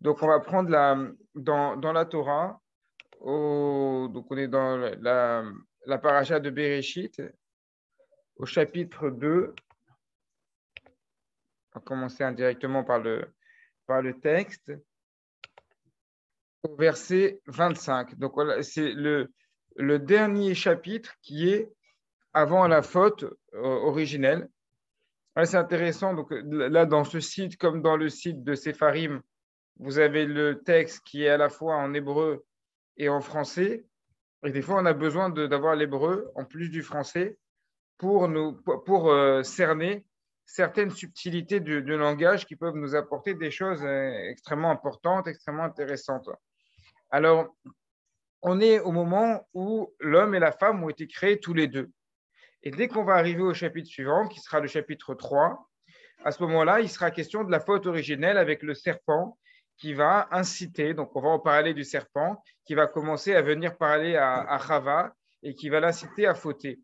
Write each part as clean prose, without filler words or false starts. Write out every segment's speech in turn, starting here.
Donc, on va prendre dans la Torah, donc on est dans la paracha de Bereshit, au chapitre 2. On va commencer indirectement par le texte, au verset 25. Donc, voilà, c'est le dernier chapitre qui est avant la faute originelle. Ouais, c'est intéressant. Donc, là, dans ce site, comme dans le site de Sepharim, vous avez le texte qui est à la fois en hébreu et en français. Et des fois, on a besoin d'avoir l'hébreu en plus du français pour cerner certaines subtilités du langage qui peuvent nous apporter des choses extrêmement importantes, extrêmement intéressantes. Alors, on est au moment où l'homme et la femme ont été créés tous les deux. Et dès qu'on va arriver au chapitre suivant, qui sera le chapitre 3, à ce moment-là, il sera question de la faute originelle avec le serpent qui va inciter, donc on va en parler du serpent, qui va commencer à venir parler à Chava et qui va l'inciter à fauter.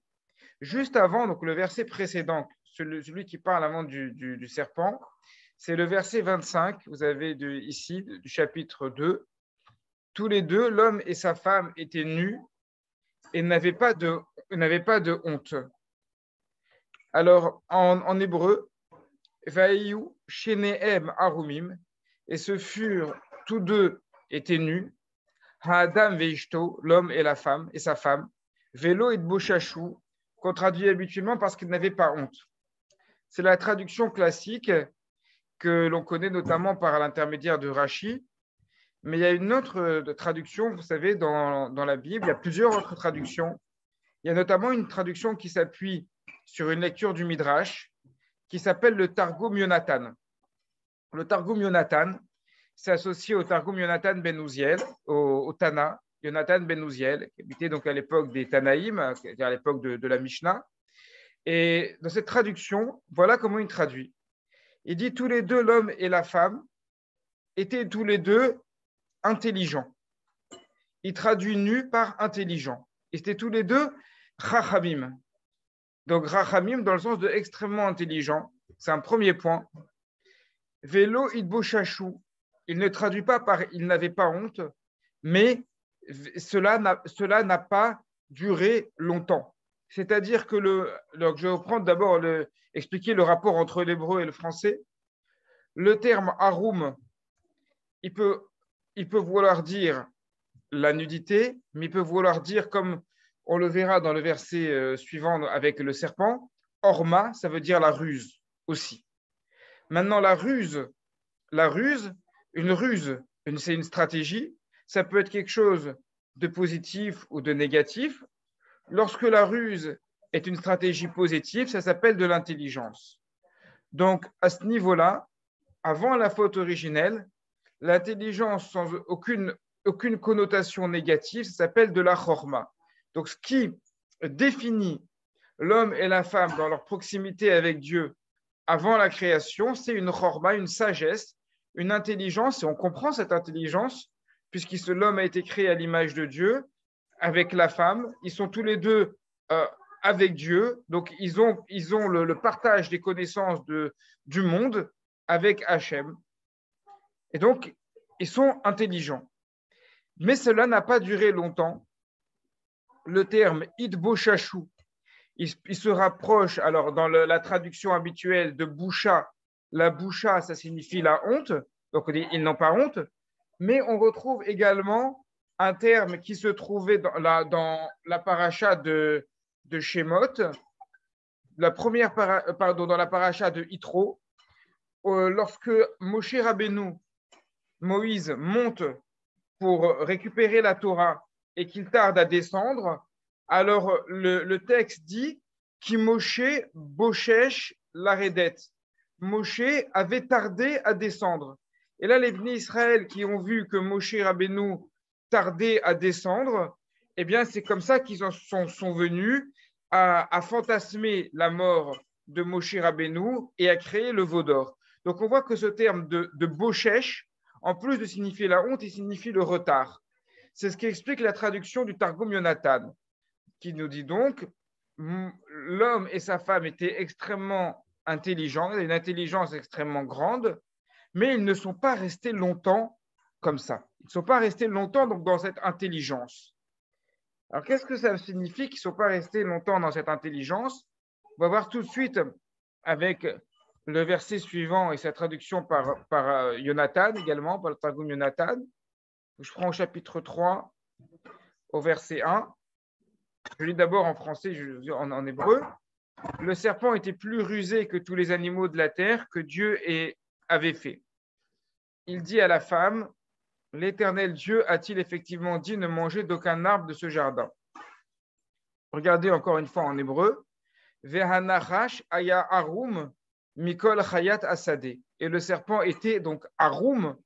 Juste avant, donc le verset précédent, celui qui parle avant du serpent, c'est le verset 25, vous avez ici, du chapitre 2. Tous les deux, l'homme et sa femme étaient nus et n'avaient pas de honte. Alors, en hébreu, Vaïu shenehem arumim, et ce furent tous deux étaient nus, Ha'adam veishto, l'homme et la femme et sa femme, Velo et boshashu, qu'on traduit habituellement parce qu'ils n'avaient pas honte. C'est la traduction classique que l'on connaît notamment par l'intermédiaire de Rashi, mais il y a une autre traduction, vous savez, dans la Bible, il y a plusieurs autres traductions. Il y a notamment une traduction qui s'appuie sur une lecture du Midrash, qui s'appelle le Targum Yonatan. Le Targum Yonatan, c'est associé au Targum Yonatan ben Uziel, au Tana, Yonatan ben Uziel, qui habitait donc à l'époque des Tanaïm, c'est-à-dire à l'époque de la Mishnah. Et dans cette traduction, voilà comment il traduit. Il dit tous les deux, l'homme et la femme, étaient tous les deux intelligents. Il traduit nu par intelligent. Ils étaient tous les deux Chachamim. Donc, Rachamim, dans le sens de extrêmement intelligent, c'est un premier point. Vélo idboshashu, il ne traduit pas par il n'avait pas honte, mais cela n'a pas duré longtemps. C'est-à-dire que donc je vais reprendre d'abord expliquer le rapport entre l'hébreu et le français. Le terme harum, il peut vouloir dire la nudité, mais il peut vouloir dire, comme on le verra dans le verset suivant avec le serpent, orma, ça veut dire la ruse aussi. Maintenant, la ruse, une ruse, c'est une stratégie, ça peut être quelque chose de positif ou de négatif. Lorsque la ruse est une stratégie positive, ça s'appelle de l'intelligence. Donc, à ce niveau-là, avant la faute originelle, l'intelligence sans aucune connotation négative, ça s'appelle de la chorma. Donc, ce qui définit l'homme et la femme dans leur proximité avec Dieu avant la création, c'est une chorma, une sagesse, une intelligence, et on comprend cette intelligence, puisque l'homme a été créé à l'image de Dieu, avec la femme, ils sont tous les deux avec Dieu, donc ils ont le partage des connaissances du monde avec Hachem. Et donc, ils sont intelligents. Mais cela n'a pas duré longtemps. Le terme idboshashu, il se rapproche, alors dans la traduction habituelle de boucha, la boucha, ça signifie la honte, donc ils n'ont pas honte, mais on retrouve également un terme qui se trouvait dans la paracha de Shemot, dans la paracha de Yitro, lorsque Moshe Rabbeinu, Moïse, monte pour récupérer la Torah et qu'il tarde à descendre, alors le texte dit Moshe Boshesh Laredet. Moshe avait tardé à descendre. Et là, les Bnei Israël qui ont vu que Moshe Rabbeinu tardait à descendre, eh bien, c'est comme ça qu'ils sont venus à fantasmer la mort de Moshe Rabbeinu et à créer le veau d'or. Donc, on voit que ce terme de Boshesh, en plus de signifier la honte, il signifie le retard. C'est ce qui explique la traduction du Targum Yonatan, qui nous dit donc l'homme et sa femme étaient extrêmement intelligents, une intelligence extrêmement grande, mais ils ne sont pas restés longtemps comme ça. Ils ne sont pas restés longtemps donc, dans cette intelligence. Alors, qu'est-ce que ça signifie qu'ils ne sont pas restés longtemps dans cette intelligence? On va voir tout de suite avec le verset suivant et sa traduction par Jonathan également, par le Targum Jonathan. Je prends au chapitre 3, au verset 1. Je lis d'abord en français, en hébreu. Le serpent était plus rusé que tous les animaux de la terre que Dieu avait fait. Il dit à la femme, l'Éternel Dieu a-t-il effectivement dit ne manger d'aucun arbre de ce jardin? Regardez encore une fois en hébreu. Vehanachash aya arum mikol chayat asade. Et le serpent était donc arum,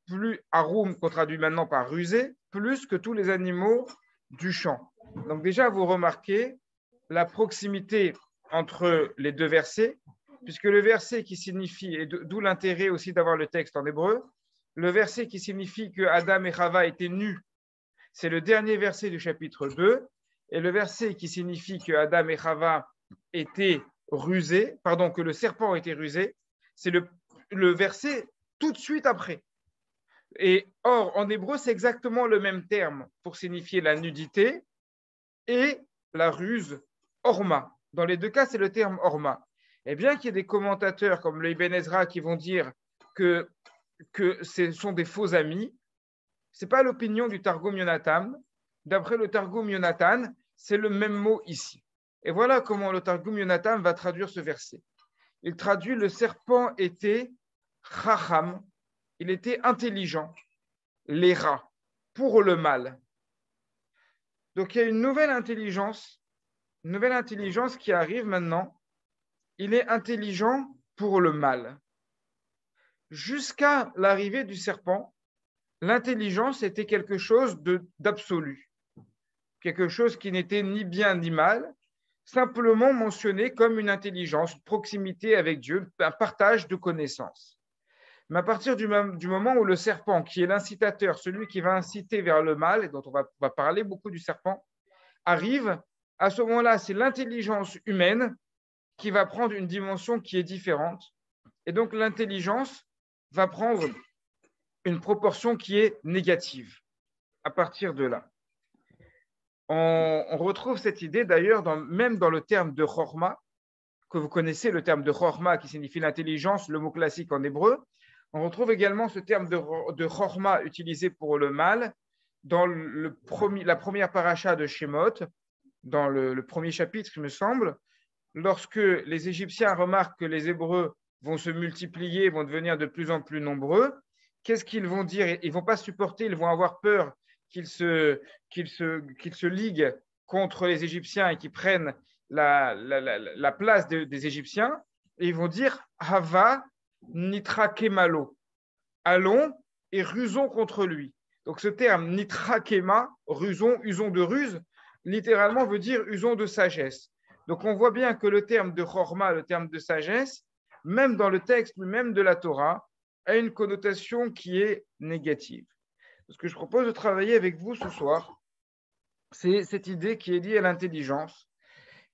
plus arum qu'on traduit maintenant par rusé, plus que tous les animaux du champ. Donc déjà, vous remarquez la proximité entre les deux versets, puisque le verset qui signifie, et d'où l'intérêt aussi d'avoir le texte en hébreu, le verset qui signifie que Adam et Chava étaient nus, c'est le dernier verset du chapitre 2, et le verset qui signifie que Adam et Chava étaient rusés, pardon, que le serpent était rusé, c'est le verset tout de suite après. Et or, en hébreu, c'est exactement le même terme pour signifier la nudité et la ruse, orma. Dans les deux cas, c'est le terme orma. Et bien qu'il y ait des commentateurs comme le Ibn Ezra qui vont dire que ce sont des faux amis, ce n'est pas l'opinion du Targum Yonatan. D'après le Targum Yonatan, c'est le même mot ici. Et voilà comment le Targum Yonatan va traduire ce verset. Il traduit le serpent était chacham, il était intelligent, les rats, pour le mal. Donc il y a une nouvelle intelligence qui arrive maintenant. Il est intelligent pour le mal. Jusqu'à l'arrivée du serpent, l'intelligence était quelque chose d'absolu, quelque chose qui n'était ni bien ni mal, simplement mentionné comme une intelligence, une proximité avec Dieu, un partage de connaissances. Mais à partir du moment où le serpent, qui est l'incitateur, celui qui va inciter vers le mal, et dont on va parler beaucoup du serpent, arrive, à ce moment-là, c'est l'intelligence humaine qui va prendre une dimension qui est différente. Et donc, l'intelligence va prendre une proportion qui est négative à partir de là. On retrouve cette idée d'ailleurs même dans le terme de chorma, que vous connaissez, le terme de chorma qui signifie l'intelligence, le mot classique en hébreu. On retrouve également ce terme de chorma utilisé pour le mal dans la première paracha de Shemot, dans le premier chapitre, il me semble, lorsque les Égyptiens remarquent que les Hébreux vont se multiplier, vont devenir de plus en plus nombreux, qu'est-ce qu'ils vont dire? Ils ne vont pas supporter, ils vont avoir peur qu'ils se liguent contre les Égyptiens et qu'ils prennent la place des Égyptiens. Et ils vont dire Hava nitra kemalo. Allons et rusons contre lui. Donc ce terme nitra kema, rusons, usons de ruse, littéralement veut dire usons de sagesse. Donc on voit bien que le terme de chorma, le terme de sagesse, même dans le texte même de la Torah, a une connotation qui est négative. Ce que je propose de travailler avec vous ce soir, c'est cette idée qui est liée à l'intelligence,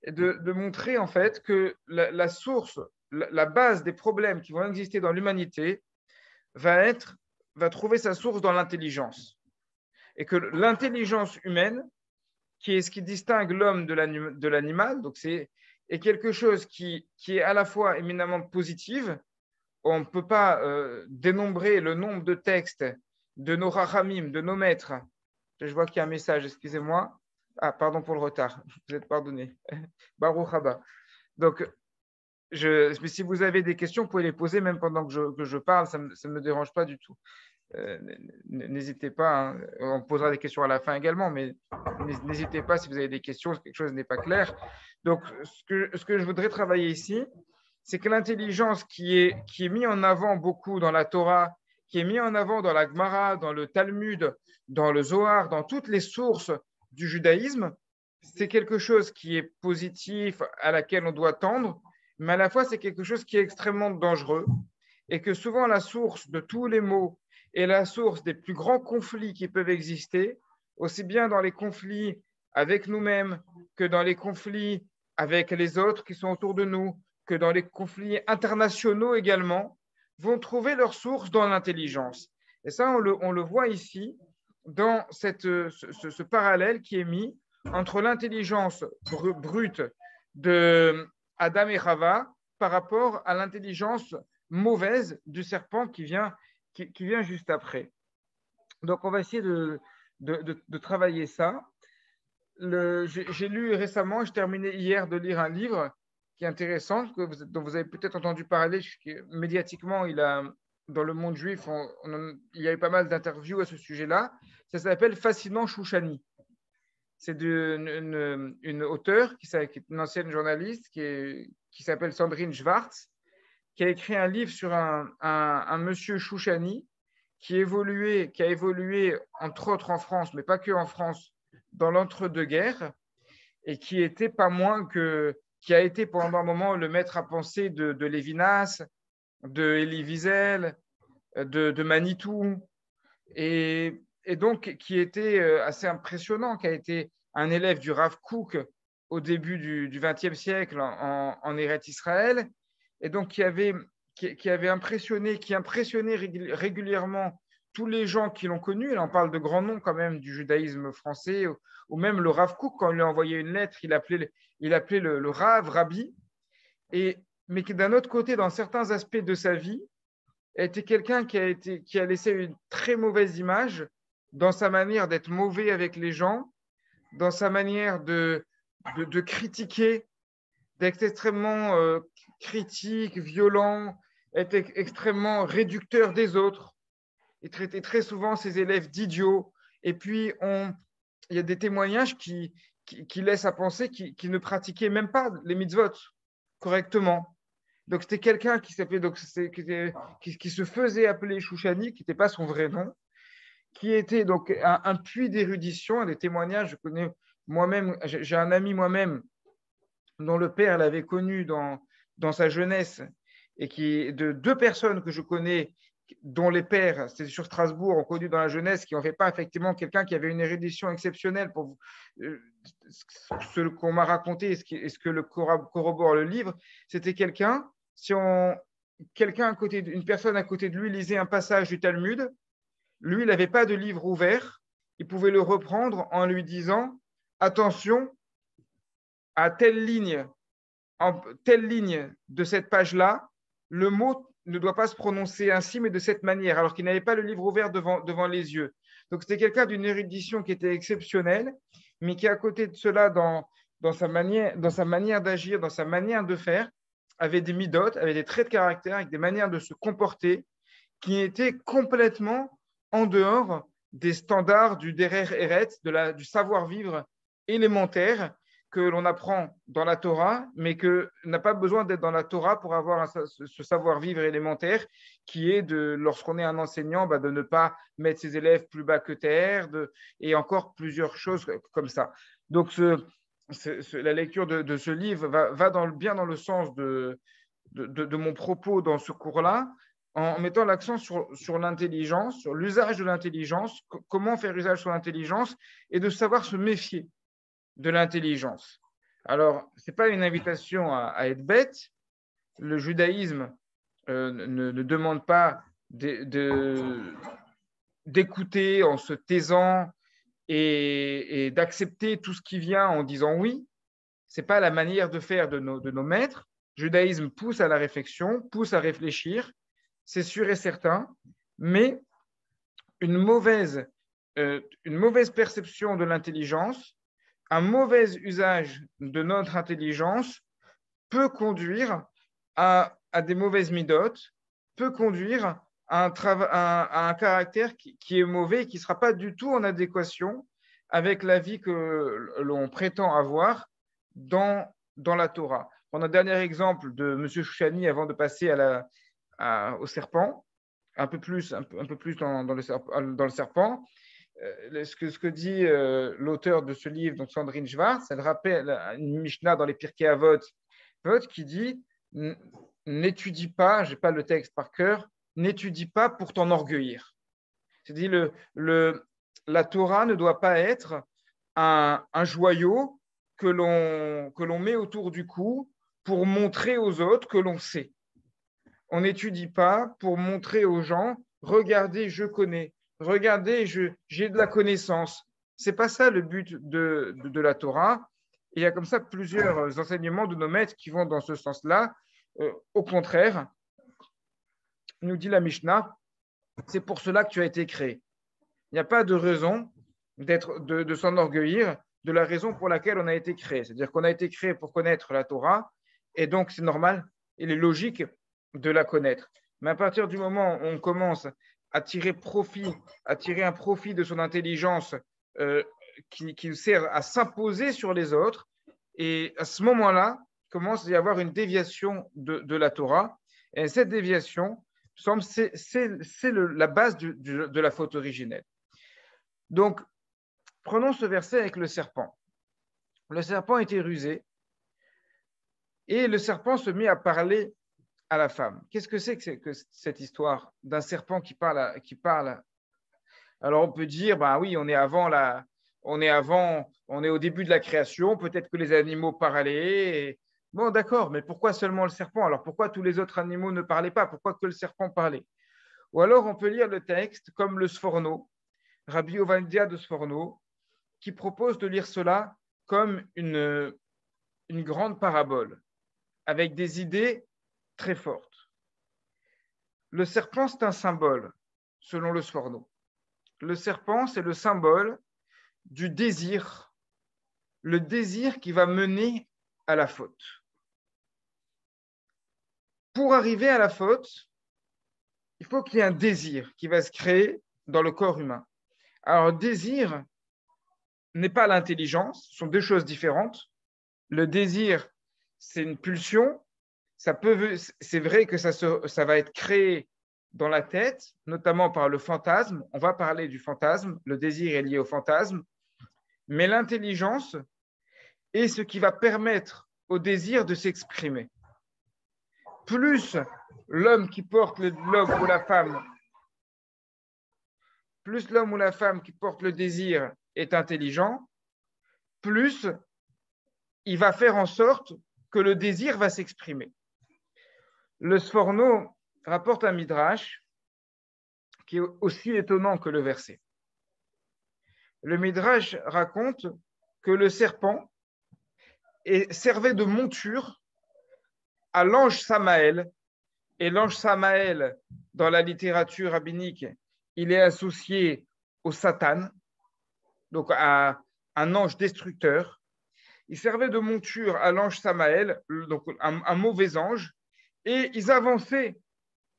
et de montrer en fait que la source, la base des problèmes qui vont exister dans l'humanité va trouver sa source dans l'intelligence. Et que l'intelligence humaine, qui est ce qui distingue l'homme de l'animal, donc est quelque chose qui est à la fois éminemment positive. On ne peut pas dénombrer le nombre de textes de nos rachamim, de nos maîtres. Je vois qu'il y a un message, excusez-moi. Ah, pardon pour le retard, vous êtes pardonné. Baruch haba. Donc, mais si vous avez des questions, vous pouvez les poser même pendant que je parle, ça ne me dérange pas du tout. N'hésitez pas, hein. On posera des questions à la fin également, mais n'hésitez pas si vous avez des questions, si quelque chose n'est pas clair. Donc, ce que je voudrais travailler ici, c'est que l'intelligence qui est mise en avant beaucoup dans la Torah, qui est mise en avant dans la Gemara, dans le Talmud, dans le Zohar, dans toutes les sources du judaïsme, c'est quelque chose qui est positif, à laquelle on doit tendre, mais à la fois c'est quelque chose qui est extrêmement dangereux et que souvent la source de tous les maux est la source des plus grands conflits qui peuvent exister, aussi bien dans les conflits avec nous-mêmes que dans les conflits avec les autres qui sont autour de nous, que dans les conflits internationaux également, vont trouver leur source dans l'intelligence. Et ça, on le voit ici dans ce parallèle qui est mis entre l'intelligence brute de Adam et Chava par rapport à l'intelligence mauvaise du serpent qui vient juste après. Donc, on va essayer de travailler ça. J'ai lu récemment, je terminais hier de lire un livre qui est intéressant, dont vous avez peut-être entendu parler. Médiatiquement, dans le monde juif, il y a eu pas mal d'interviews à ce sujet-là. Ça s'appelle Fascinant Chouchani. C'est une auteure qui est une ancienne journaliste qui s'appelle Sandrine Schwartz, qui a écrit un livre sur un monsieur Chouchani qui a évolué entre autres en France, mais pas que en France, dans l'entre-deux-guerres, et qui a été pendant un moment le maître à penser de Lévinas, de Elie Wiesel, de Manitou, et donc qui était assez impressionnant, qui a été un élève du Rav Kook au début du XXe siècle en Eretz Israël, et donc qui impressionnait régulièrement tous les gens qui l'ont connu. Et là, on parle de grands noms quand même du judaïsme français, ou même le Rav Kook, quand on lui a envoyé une lettre, il appelait le Rav, Rabbi. Mais d'un autre côté, dans certains aspects de sa vie, était quelqu'un qui a laissé une très mauvaise image dans sa manière d'être mauvais avec les gens, dans sa manière de critiquer, d'être extrêmement critique, violent, être extrêmement réducteur des autres. Il traitait très souvent ses élèves d'idiots. Et puis, il y a des témoignages qui laissent à penser qu'il ne pratiquait même pas les mitzvot correctement. Donc, c'était quelqu'un qui se faisait appeler Chouchani, qui n'était pas son vrai nom, qui était donc un puits d'érudition. Des témoignages, je connais moi-même, j'ai un ami moi-même dont le père l'avait connu dans sa jeunesse, et de deux personnes que je connais, dont les pères, c'était sur Strasbourg, ont connu dans la jeunesse, qui n'en fait pas effectivement quelqu'un qui avait une érudition exceptionnelle. Pour ce qu'on m'a raconté et ce que le corrobore le livre, c'était quelqu'un, une personne à côté de lui lisait un passage du Talmud, lui, il n'avait pas de livre ouvert, il pouvait le reprendre en lui disant « Attention, à telle ligne de cette page-là, le mot ne doit pas se prononcer ainsi, mais de cette manière, alors qu'il n'avait pas le livre ouvert devant les yeux. » Donc, c'était quelqu'un d'une érudition qui était exceptionnelle, mais qui, à côté de cela, dans sa manière d'agir, dans sa manière de faire, avait des midotes, avait des traits de caractère, avec des manières de se comporter qui étaient complètement en dehors des standards du Derer Eretz, du savoir-vivre élémentaire que l'on apprend dans la Torah, mais que n'a pas besoin d'être dans la Torah pour avoir ce savoir-vivre élémentaire qui est lorsqu'on est un enseignant, de ne pas mettre ses élèves plus bas que terre, et encore plusieurs choses comme ça. Donc, la lecture de ce livre va bien dans le sens de mon propos dans ce cours-là, en mettant l'accent sur l'intelligence, sur l'usage de l'intelligence, comment faire usage de l'intelligence, et de savoir se méfier de l'intelligence. Alors, ce n'est pas une invitation à être bête. Le judaïsme ne demande pas d'écouter en se taisant et d'accepter tout ce qui vient en disant oui. Ce n'est pas la manière de faire de nos maîtres. Le judaïsme pousse à la réflexion, pousse à réfléchir, c'est sûr et certain, mais une mauvaise perception de l'intelligence, un mauvais usage de notre intelligence peut conduire à des mauvaises midotes, peut conduire à un caractère qui est mauvais et qui ne sera pas du tout en adéquation avec la vie que l'on prétend avoir dans la Torah. Un dernier exemple de M. Chouchani avant de passer au serpent, un peu plus dans le serpent. Ce que dit l'auteur de ce livre, donc Sandrine Schwartz, elle rappelle une Mishnah dans les Pirkei Avot qui dit « N'étudie pas, je n'ai pas le texte par cœur, n'étudie pas pour t'enorgueillir ». C'est-à-dire la Torah ne doit pas être un joyau que l'on met autour du cou pour montrer aux autres que l'on sait. On n'étudie pas pour montrer aux gens regardez, je connais, regardez, j'ai de la connaissance. C'est pas ça le but de la Torah. Il y a comme ça plusieurs enseignements de nos maîtres qui vont dans ce sens-là. Au contraire, nous dit la Mishnah, c'est pour cela que tu as été créé. Il n'y a pas de raison de s'enorgueillir de la raison pour laquelle on a été créé. C'est-à-dire qu'on a été créé pour connaître la Torah, et donc c'est normal, il est logique de la connaître. Mais à partir du moment où on commence à tirer un profit de son intelligence qui sert à s'imposer sur les autres, et à ce moment-là, commence à y avoir une déviation de la Torah. Et cette déviation, c'est la base de la faute originelle. Donc, prenons ce verset avec le serpent. Le serpent était rusé et le serpent se mit à parler à la femme. Qu'est-ce que c'est que cette histoire d'un serpent qui parle? Alors, on peut dire, bah oui, on est au début de la création, peut-être que les animaux parlaient. Bon, d'accord, mais pourquoi seulement le serpent? Alors, pourquoi tous les autres animaux ne parlaient pas? Pourquoi que le serpent parlait? Ou alors, on peut lire le texte comme le Sforno, Rabbi Ovadia de Sforno, qui propose de lire cela comme une grande parabole, avec des idées très fortes. Le serpent, c'est un symbole, selon le Sforno. Le serpent, c'est le symbole du désir, le désir qui va mener à la faute. Pour arriver à la faute, il faut qu'il y ait un désir qui va se créer dans le corps humain. Alors, désir n'est pas l'intelligence, ce sont deux choses différentes. Le désir, c'est une pulsion. C'est vrai que ça va être créé dans la tête, notamment par le fantasme. On va parler du fantasme. Le désir est lié au fantasme. Mais l'intelligence est ce qui va permettre au désir de s'exprimer. Plus l'homme ou la femme, plus l'homme ou la femme qui porte le désir est intelligent, plus il va faire en sorte que le désir va s'exprimer. Le Sforno rapporte un midrash qui est aussi étonnant que le verset. Le midrash raconte que le serpent servait de monture à l'ange Samaël. Et l'ange Samaël, dans la littérature rabbinique, il est associé au Satan, donc à un ange destructeur. Il servait de monture à l'ange Samaël, donc un mauvais ange, et ils avançaient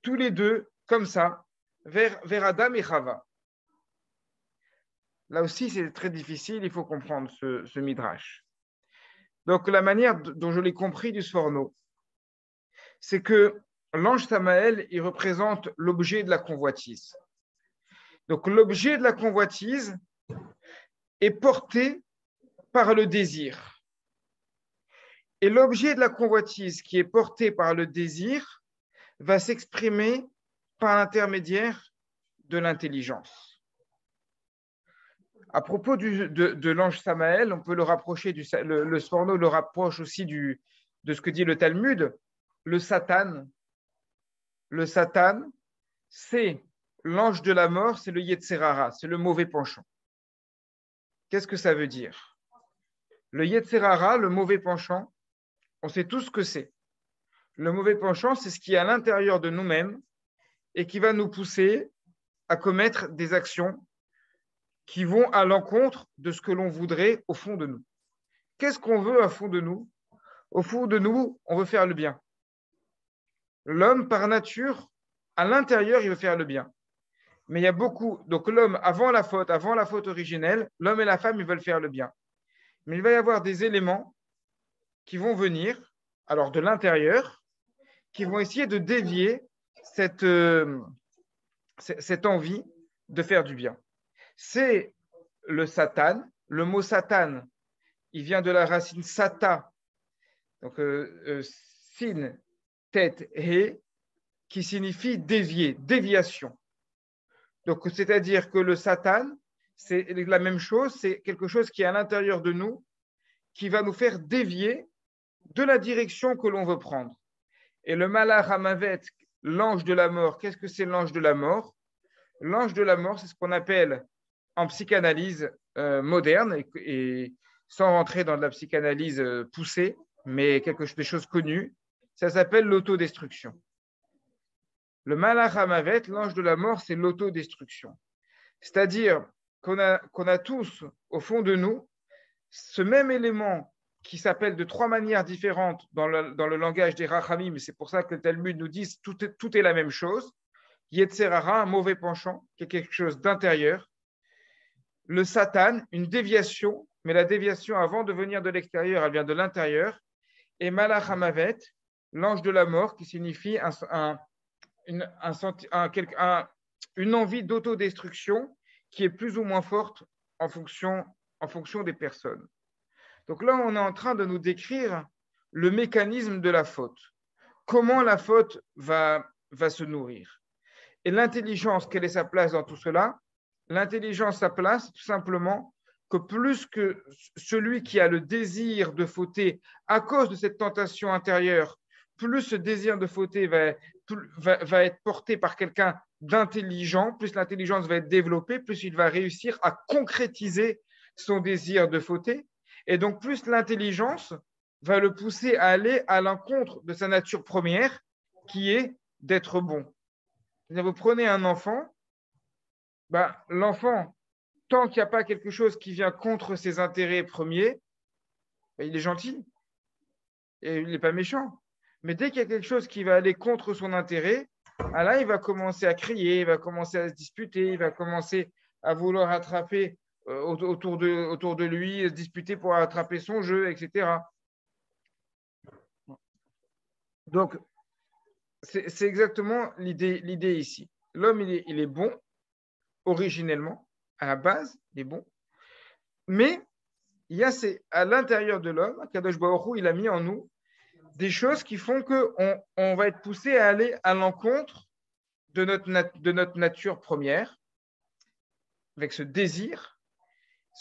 tous les deux, comme ça, vers Adam et Chava. Là aussi, c'est très difficile, il faut comprendre ce midrash. Donc, la manière dont je l'ai compris du Sforno, c'est que l'ange Samaël, il représente l'objet de la convoitise. Donc, l'objet de la convoitise est porté par le désir. Et l'objet de la convoitise qui est porté par le désir va s'exprimer par l'intermédiaire de l'intelligence. À propos de l'ange Samaël, on peut le rapprocher, le Sforno le rapproche aussi de ce que dit le Talmud. Le Satan, c'est l'ange de la mort, c'est le Yetzerara, c'est le mauvais penchant. Qu'est-ce que ça veut dire? Le Yetzerara, le mauvais penchant, on sait tous ce que c'est. Le mauvais penchant, c'est ce qui est à l'intérieur de nous-mêmes et qui va nous pousser à commettre des actions qui vont à l'encontre de ce que l'on voudrait au fond de nous. Qu'est-ce qu'on veut au fond de nous? Au fond de nous, on veut faire le bien. L'homme, par nature, à l'intérieur, il veut faire le bien. Mais il y a beaucoup. Donc, l'homme, avant la faute originelle, l'homme et la femme, ils veulent faire le bien. Mais il va y avoir des éléments qui vont venir, alors de l'intérieur, qui vont essayer de dévier cette envie de faire du bien. C'est le Satan. Le mot Satan, il vient de la racine sata, donc sin, tête, he, qui signifie dévier, déviation. Donc, c'est-à-dire que le Satan, c'est la même chose, c'est quelque chose qui est à l'intérieur de nous, qui va nous faire dévier de la direction que l'on veut prendre. Et le Malach Hamavet, l'ange de la mort, qu'est-ce que c'est l'ange de la mort? L'ange de la mort, c'est ce qu'on appelle en psychanalyse moderne et sans rentrer dans de la psychanalyse poussée, mais des choses connues, ça s'appelle l'autodestruction. Le Malach HaMavet, l'ange de la mort, c'est l'autodestruction. C'est-à-dire qu'on a tous, au fond de nous, ce même élément qui s'appelle de trois manières différentes dans le langage des Rachamim, c'est pour ça que le Talmud nous dit tout est la même chose. Yetzerara, un mauvais penchant, qui est quelque chose d'intérieur. Le Satan, une déviation, mais la déviation, avant de venir de l'extérieur, elle vient de l'intérieur. Et Malach HaMavet, l'ange de la mort, qui signifie une envie d'autodestruction qui est plus ou moins forte en fonction des personnes. Donc là, on est en train de nous décrire le mécanisme de la faute. Comment la faute va se nourrir. Et l'intelligence, quelle est sa place dans tout cela? L'intelligence, sa place, tout simplement, que plus que celui qui a le désir de fauter à cause de cette tentation intérieure, plus ce désir de fauter va être porté par quelqu'un d'intelligent, plus l'intelligence va être développée, plus il va réussir à concrétiser son désir de fauter. Et donc, plus l'intelligence va le pousser à aller à l'encontre de sa nature première, qui est d'être bon. Vous prenez un enfant, l'enfant, tant qu'il n'y a pas quelque chose qui vient contre ses intérêts premiers, il est gentil et il n'est pas méchant. Mais dès qu'il y a quelque chose qui va aller contre son intérêt, là, il va commencer à crier, il va commencer à se disputer, il va commencer à vouloir attraper autour de lui, se disputer pour attraper son jeu, etc. Donc, c'est exactement l'idée ici. L'homme, il est bon, originellement, à la base, il est bon. Mais il y a à l'intérieur de l'homme, Kadosh Baruch Hu, il a mis en nous des choses qui font qu'on va être poussé à aller à l'encontre de notre nature première, avec ce désir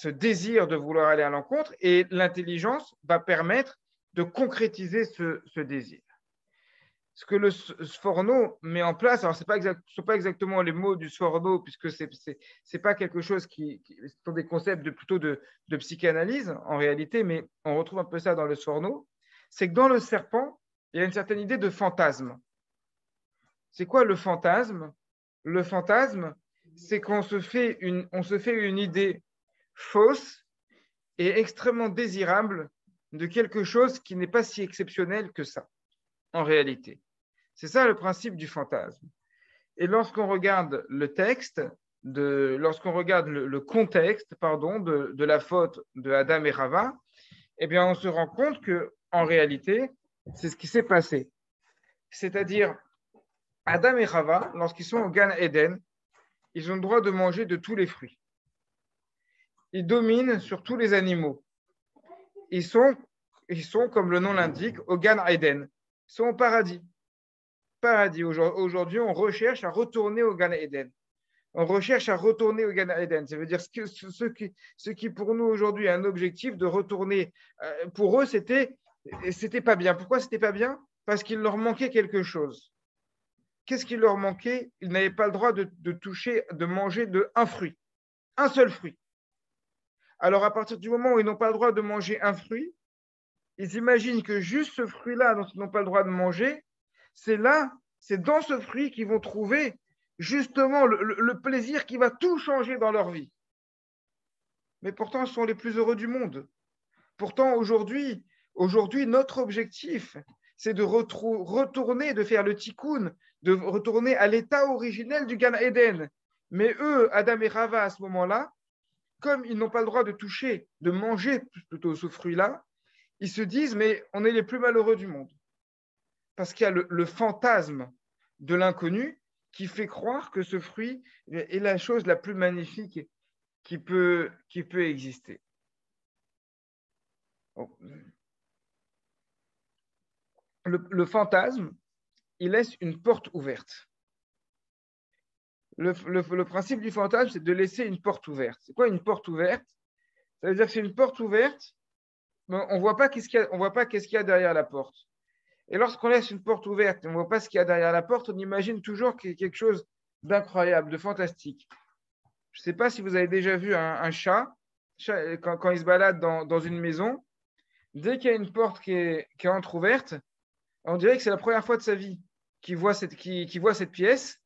de vouloir aller à l'encontre, et l'intelligence va permettre de concrétiser ce désir. Ce que le Sforno met en place, alors ce ne sont pas exactement les mots du Sforno, puisque ce n'est pas quelque chose qui sont des concepts plutôt de psychanalyse en réalité, mais on retrouve un peu ça dans le Sforno, c'est que dans le serpent, il y a une certaine idée de fantasme. C'est quoi le fantasme? Le fantasme, c'est qu'on se fait une idée fausse et extrêmement désirable de quelque chose qui n'est pas si exceptionnel que ça, en réalité. C'est ça le principe du fantasme. Et lorsqu'on regarde le texte, lorsqu'on regarde le contexte de la faute de Adam et Rava, eh bien, on se rend compte qu'en réalité, c'est ce qui s'est passé. C'est-à-dire, Adam et Rava, lorsqu'ils sont au Gan Eden, ils ont le droit de manger de tous les fruits. Ils dominent sur tous les animaux. Ils sont, comme le nom l'indique, au Gan Eden. Ils sont au paradis. Aujourd'hui, on recherche à retourner au Gan Eden. On recherche à retourner au Gan Eden. Ça veut dire que ce qui pour nous aujourd'hui est un objectif de retourner, pour eux, c'était pas bien. Pourquoi c'était pas bien? Parce qu'il leur manquait quelque chose. Qu'est-ce qui leur manquait? Ils n'avaient pas le droit de toucher, de manger un fruit, un seul fruit. Alors, à partir du moment où ils n'ont pas le droit de manger un fruit, ils imaginent que juste ce fruit-là dont ils n'ont pas le droit de manger, c'est dans ce fruit qu'ils vont trouver justement le plaisir qui va tout changer dans leur vie. Mais pourtant, ce sont les plus heureux du monde. Pourtant, aujourd'hui, notre objectif, c'est de retourner, de faire le tikkun, de retourner à l'état originel du Gan Eden. Mais eux, Adam et Rava, à ce moment-là, comme ils n'ont pas le droit de toucher, de manger plutôt ce fruit-là, ils se disent, mais on est les plus malheureux du monde. Parce qu'il y a le fantasme de l'inconnu qui fait croire que ce fruit est la chose la plus magnifique qui peut exister. Le fantasme, il laisse une porte ouverte. Le principe du fantasme, c'est de laisser une porte ouverte. C'est quoi une porte ouverte? Ça veut dire que c'est une porte ouverte, mais on ne voit pas qu'est-ce qu'il y a derrière la porte. Et lorsqu'on laisse une porte ouverte et on ne voit pas ce qu'il y a derrière la porte, on imagine toujours qu'il y a quelque chose d'incroyable, de fantastique. Je ne sais pas si vous avez déjà vu un chat, quand il se balade dans une maison, dès qu'il y a une porte qui est entrouverte, on dirait que c'est la première fois de sa vie qu'il voit qu'il voit cette pièce.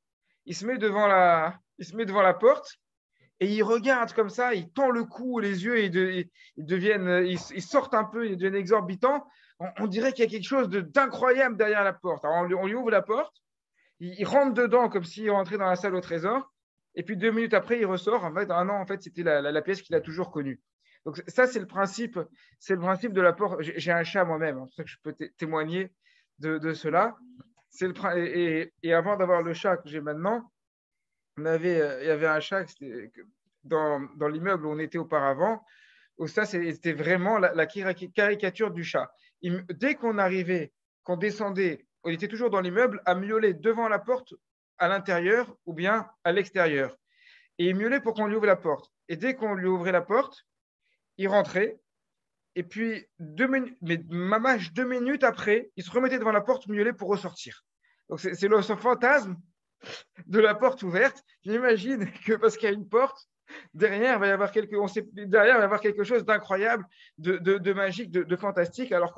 Il se met devant la porte et il regarde comme ça, il tend le cou, les yeux, ils sortent un peu, ils deviennent exorbitants. On dirait qu'il y a quelque chose d'incroyable derrière la porte. Alors on lui ouvre la porte, il rentre dedans comme s'il rentrait dans la salle au trésor. Et puis 2 minutes après, il ressort. En fait, en fait, c'était la pièce qu'il a toujours connue. Donc ça, c'est le principe de la porte. J'ai un chat moi-même, c'est pour ça que je peux témoigner de cela. Et avant d'avoir le chat que j'ai maintenant, il y avait un chat dans l'immeuble où on était auparavant, où ça, c'était vraiment la caricature du chat. Dès qu'on arrivait, qu'on descendait, on était toujours dans l'immeuble à miauler devant la porte, à l'intérieur ou bien à l'extérieur. Et il miaulait pour qu'on lui ouvre la porte. Et dès qu'on lui ouvrait la porte, il rentrait. Et puis, 2 minutes après, il se remettait devant la porte, miaulait pour ressortir. Donc, c'est ce fantasme de la porte ouverte. J'imagine que parce qu'il y a une porte, derrière, il va y avoir quelque chose d'incroyable, de magique, de fantastique, alors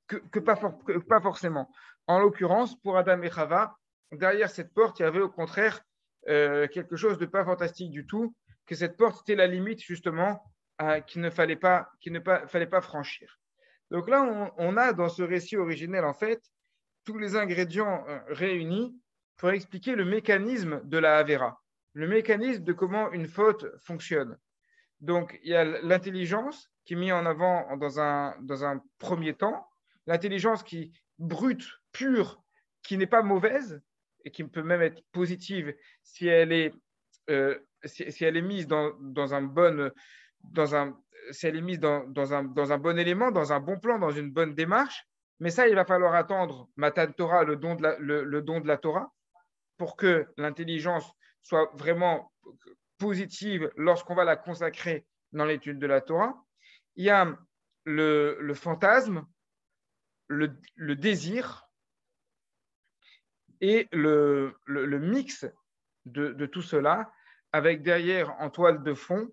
que pas forcément. En l'occurrence, pour Adam et Chava, derrière cette porte, il y avait au contraire quelque chose de pas fantastique du tout, que cette porte était la limite justement qu'il ne fallait pas franchir. Donc là, on a dans ce récit originel, en fait, tous les ingrédients réunis pour expliquer le mécanisme de la Avera, le mécanisme de comment une faute fonctionne. Donc, il y a l'intelligence qui est mise en avant dans un premier temps, l'intelligence qui brute, pure, qui n'est pas mauvaise et qui peut même être positive si elle est mise dans un bon élément, dans un bon plan, dans une bonne démarche. Mais ça, il va falloir attendre Matan Torah, le don de la Torah, pour que l'intelligence soit vraiment positive lorsqu'on va la consacrer dans l'étude de la Torah. Il y a le fantasme, le désir et le mix de tout cela, avec derrière en toile de fond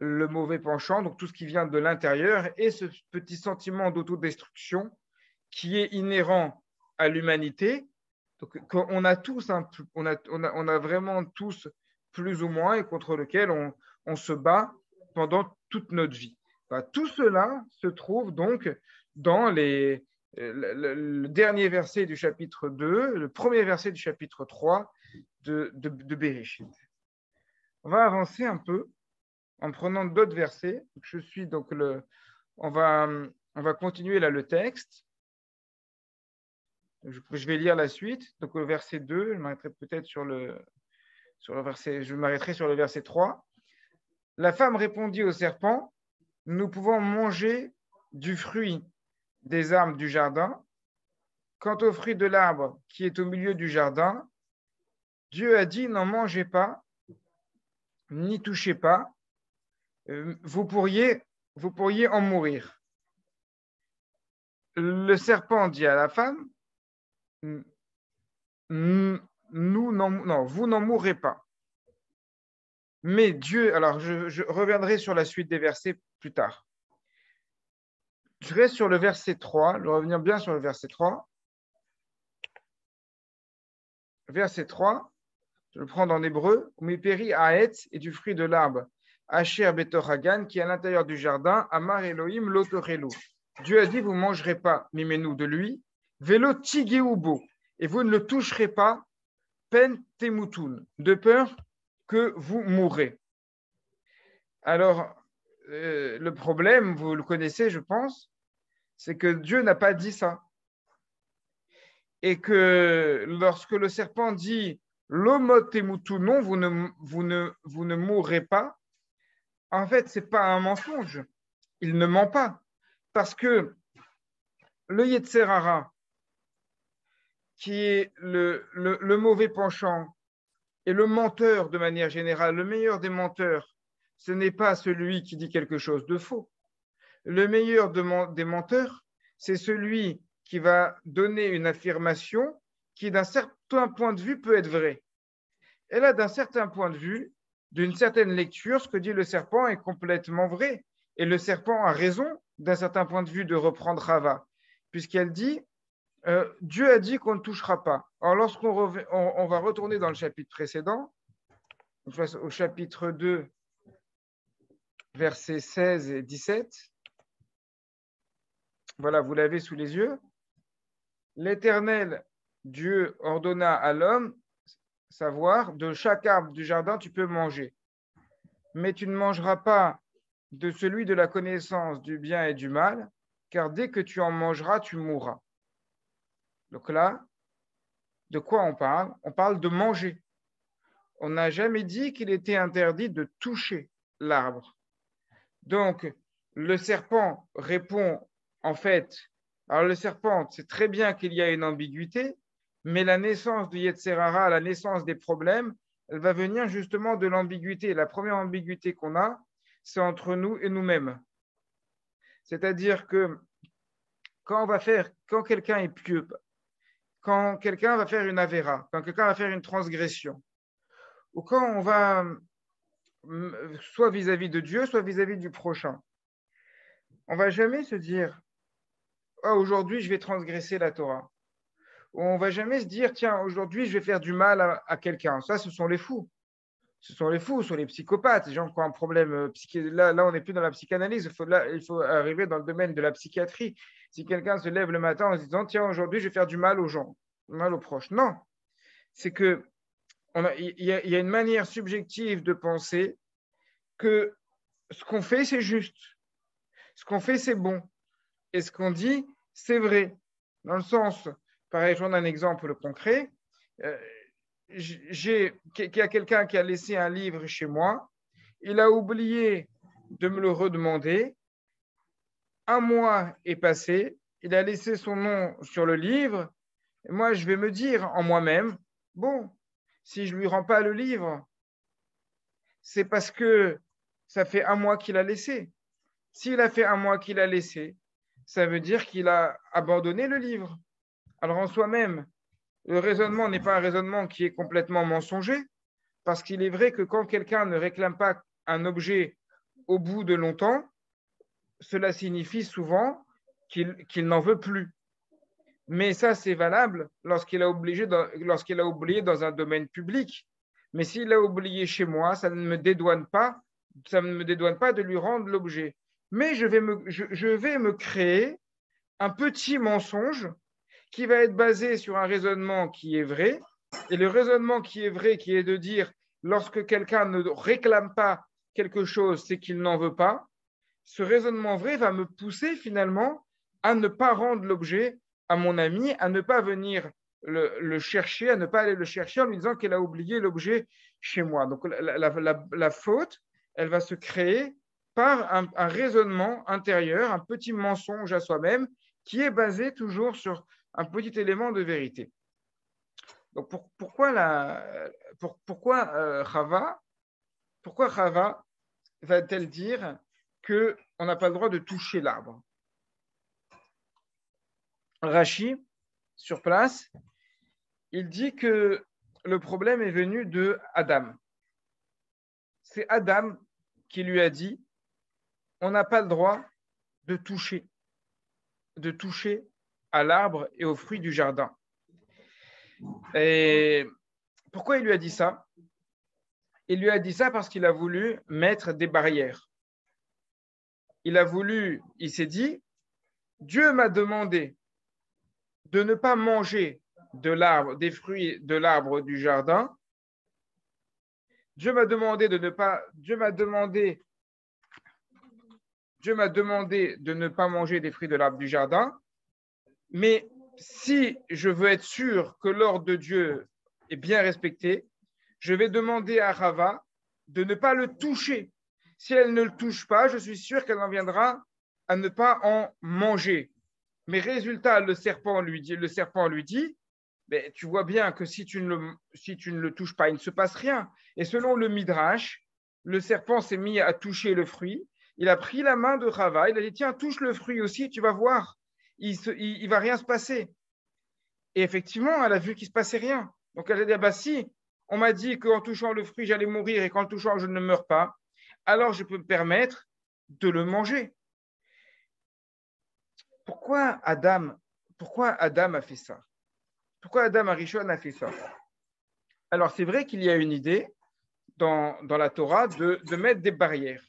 le mauvais penchant, donc tout ce qui vient de l'intérieur, et ce petit sentiment d'autodestruction qui est inhérent à l'humanité. Donc, on a tous, on a vraiment tous plus ou moins, et contre lequel on se bat pendant toute notre vie. Enfin, tout cela se trouve donc dans le dernier verset du chapitre 2, le premier verset du chapitre 3 de Bereshit. On va avancer un peu en prenant d'autres versets. On va continuer là le texte. Je vais lire la suite. Donc, le verset 2, je m'arrêterai peut-être sur le verset 3. La femme répondit au serpent, nous pouvons manger du fruit des arbres du jardin. Quant au fruit de l'arbre qui est au milieu du jardin, Dieu a dit, n'en mangez pas, n'y touchez pas, vous pourriez en mourir. Le serpent dit à la femme, vous n'en mourrez pas. Mais Dieu, alors je reviendrai sur la suite des versets plus tard. Je reste sur le verset 3, je vais revenir bien sur le verset 3. Verset 3, je le prends en hébreu, Mépéri Haetz et du fruit de l'arbre, Asher Betoragan, qui est à l'intérieur du jardin, Amar Elohim Lotorelu. Dieu a dit, vous ne mangerez pas, mimenu de lui, Velo Tigeubo, et vous ne le toucherez pas, Pen Temutun, de peur que vous mourrez. Alors, le problème, vous le connaissez, je pense, c'est que Dieu n'a pas dit ça. Et que lorsque le serpent dit l'omot temutu, non, vous ne mourrez pas, en fait, ce n'est pas un mensonge. Il ne ment pas. Parce que le Yetzer Hara, qui est le mauvais penchant et le menteur de manière générale, le meilleur des menteurs, ce n'est pas celui qui dit quelque chose de faux. Le meilleur des menteurs, c'est celui qui va donner une affirmation qui, d'un certain point de vue, peut être vraie. Et là, d'un certain point de vue, d'une certaine lecture, ce que dit le serpent est complètement vrai. Et le serpent a raison, d'un certain point de vue, de reprendre Chava, puisqu'elle dit Dieu a dit qu'on ne touchera pas. Alors, on va retourner dans le chapitre précédent, au chapitre 2, versets 16 et 17. Voilà, vous l'avez sous les yeux. L'Éternel, Dieu, ordonna à l'homme, savoir, de chaque arbre du jardin, tu peux manger. Mais tu ne mangeras pas de celui de la connaissance du bien et du mal, car dès que tu en mangeras, tu mourras. Donc là, de quoi on parle? On parle de manger. On n'a jamais dit qu'il était interdit de toucher l'arbre. Donc, le serpent répond, en fait, alors le serpent, c'est très bien qu'il y a une ambiguïté, mais la naissance du Yetzer Hara, la naissance des problèmes, elle va venir justement de l'ambiguïté. La première ambiguïté qu'on a, c'est entre nous et nous-mêmes. C'est-à-dire que quand quelqu'un est pieux, quand quelqu'un va faire une avéra, quand quelqu'un va faire une transgression, ou quand on va, soit vis-à-vis de Dieu, soit vis-à-vis du prochain, on ne va jamais se dire aujourd'hui je vais transgresser la Torah. On ne va jamais se dire tiens, aujourd'hui je vais faire du mal à quelqu'un. Ça, ce sont les fous. Ce sont les fous, ce sont les psychopathes, les gens qui ont un problème psychique. Là, on n'est plus dans la psychanalyse, il faut arriver dans le domaine de la psychiatrie. Si quelqu'un se lève le matin en se disant tiens, aujourd'hui je vais faire du mal aux gens, du mal aux proches. Non, c'est que il y a une manière subjective de penser que ce qu'on fait, c'est juste. Ce qu'on fait, c'est bon. Et ce qu'on dit, c'est vrai. Dans le sens, pareil, je donne un exemple concret. Il y a quelqu'un qui a laissé un livre chez moi. Il a oublié de me le redemander. Un mois est passé. Il a laissé son nom sur le livre. Et moi, je vais me dire en moi-même, bon, si je ne lui rends pas le livre, c'est parce que ça fait un mois qu'il a laissé. S'il a fait un mois qu'il a laissé, ça veut dire qu'il a abandonné le livre. Alors en soi-même, le raisonnement n'est pas un raisonnement qui est complètement mensonger, parce qu'il est vrai que quand quelqu'un ne réclame pas un objet au bout de longtemps, cela signifie souvent qu'il n'en veut plus. Mais ça, c'est valable lorsqu'il a oublié dans un domaine public. Mais s'il a oublié chez moi, ça ne me dédouane pas de lui rendre l'objet. Mais je vais me créer un petit mensonge qui va être basé sur un raisonnement qui est vrai. Et le raisonnement qui est vrai, qui est de dire, lorsque quelqu'un ne réclame pas quelque chose, c'est qu'il n'en veut pas. Ce raisonnement vrai va me pousser finalement à ne pas rendre l'objet à mon ami, à ne pas venir le chercher, à ne pas aller le chercher en lui disant qu'elle a oublié l'objet chez moi. Donc la faute, elle va se créer par un raisonnement intérieur, un petit mensonge à soi-même qui est basé toujours sur un petit élément de vérité. Donc pourquoi Chava va-t-elle dire qu'on n'a pas le droit de toucher l'arbre? Rashi, sur place, il dit que le problème est venu de Adam. C'est Adam qui lui a dit on n'a pas le droit de toucher à l'arbre et aux fruits du jardin. Et pourquoi il lui a dit ça? Il lui a dit ça parce qu'il a voulu mettre des barrières. Il s'est dit, Dieu m'a demandé de ne pas manger des fruits de l'arbre du jardin. Dieu m'a demandé de ne pas manger des fruits de l'arbre du jardin. Mais si je veux être sûr que l'ordre de Dieu est bien respecté, je vais demander à Chava de ne pas le toucher. Si elle ne le touche pas, je suis sûr qu'elle en viendra à ne pas en manger. Mais résultat, le serpent lui dit, mais tu vois bien que si tu ne le touches pas, il ne se passe rien. Et selon le Midrash, le serpent s'est mis à toucher le fruit. Il a pris la main de Chava, il a dit, tiens, touche le fruit aussi, tu vas voir. Il va rien se passer. Et effectivement, elle a vu qu'il ne se passait rien. Donc elle a dit, bah si, on m'a dit qu'en touchant le fruit, j'allais mourir et qu'en le touchant, je ne meurs pas, alors je peux me permettre de le manger. Pourquoi Adam a fait ça? Pourquoi Adam Arishon a fait ça? Alors, c'est vrai qu'il y a une idée dans la Torah de mettre des barrières.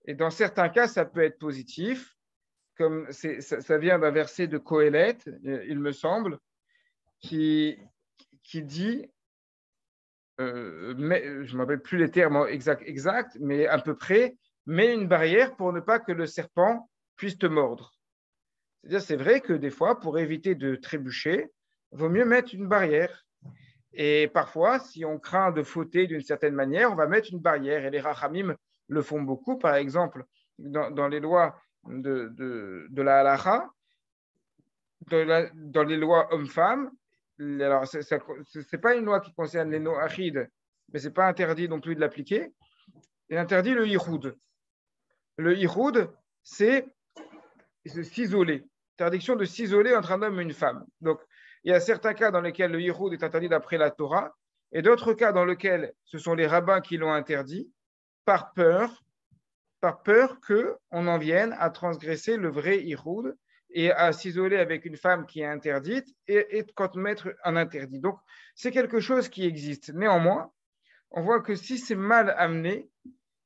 Et dans certains cas, ça peut être positif, comme ça vient d'un verset de Qohélet, il me semble, qui dit, je ne me rappelle plus les termes exacts, mais à peu près, mets une barrière pour ne pas que le serpent puisse te mordre. C'est-à-dire, c'est vrai que des fois, pour éviter de trébucher, il vaut mieux mettre une barrière. Et parfois, si on craint de fauter d'une certaine manière, on va mettre une barrière. Et les Rachamim le font beaucoup. Par exemple, dans les lois de la halacha, dans les lois hommes-femmes, alors ce n'est pas une loi qui concerne les noachides, mais ce n'est pas interdit non plus de l'appliquer. Il interdit le ihoud. Le ihoud, c'est s'isoler. Interdiction de s'isoler entre un homme et une femme. Donc, il y a certains cas dans lesquels le ihoud est interdit d'après la Torah, et d'autres cas dans lesquels ce sont les rabbins qui l'ont interdit, par peur qu'on en vienne à transgresser le vrai ihoud et à s'isoler avec une femme qui est interdite et commettre un interdit. Donc, c'est quelque chose qui existe. Néanmoins, on voit que si c'est mal amené,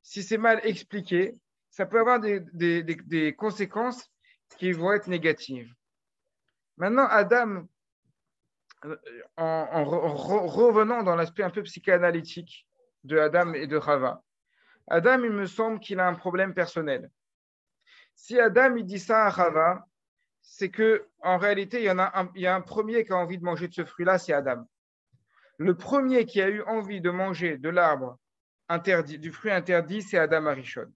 si c'est mal expliqué, ça peut avoir des conséquences qui vont être négatives. Maintenant, Adam, en revenant dans l'aspect un peu psychanalytique de Adam et de Chava, Adam, il me semble qu'il a un problème personnel. Si Adam, il dit ça à Chava, c'est que en réalité, il y a un premier qui a envie de manger de ce fruit-là, c'est Adam. Le premier qui a eu envie de manger de l'arbre interdit, du fruit interdit, c'est Adam Arishon.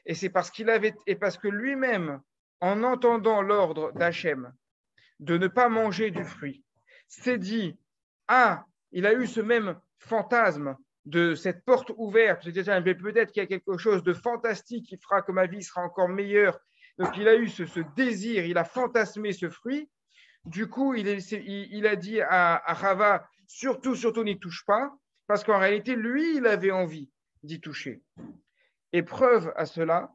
Et c'est parce que lui-même, en entendant l'ordre d'Hachem de ne pas manger du fruit, s'est dit, il a eu ce même fantasme de cette porte ouverte, peut-être qu'il y a quelque chose de fantastique qui fera que ma vie sera encore meilleure. Donc il a eu ce désir, il a fantasmé ce fruit. Du coup, il a dit à Rava, surtout, n'y touche pas, parce qu'en réalité, lui, il avait envie d'y toucher. Et preuve à cela,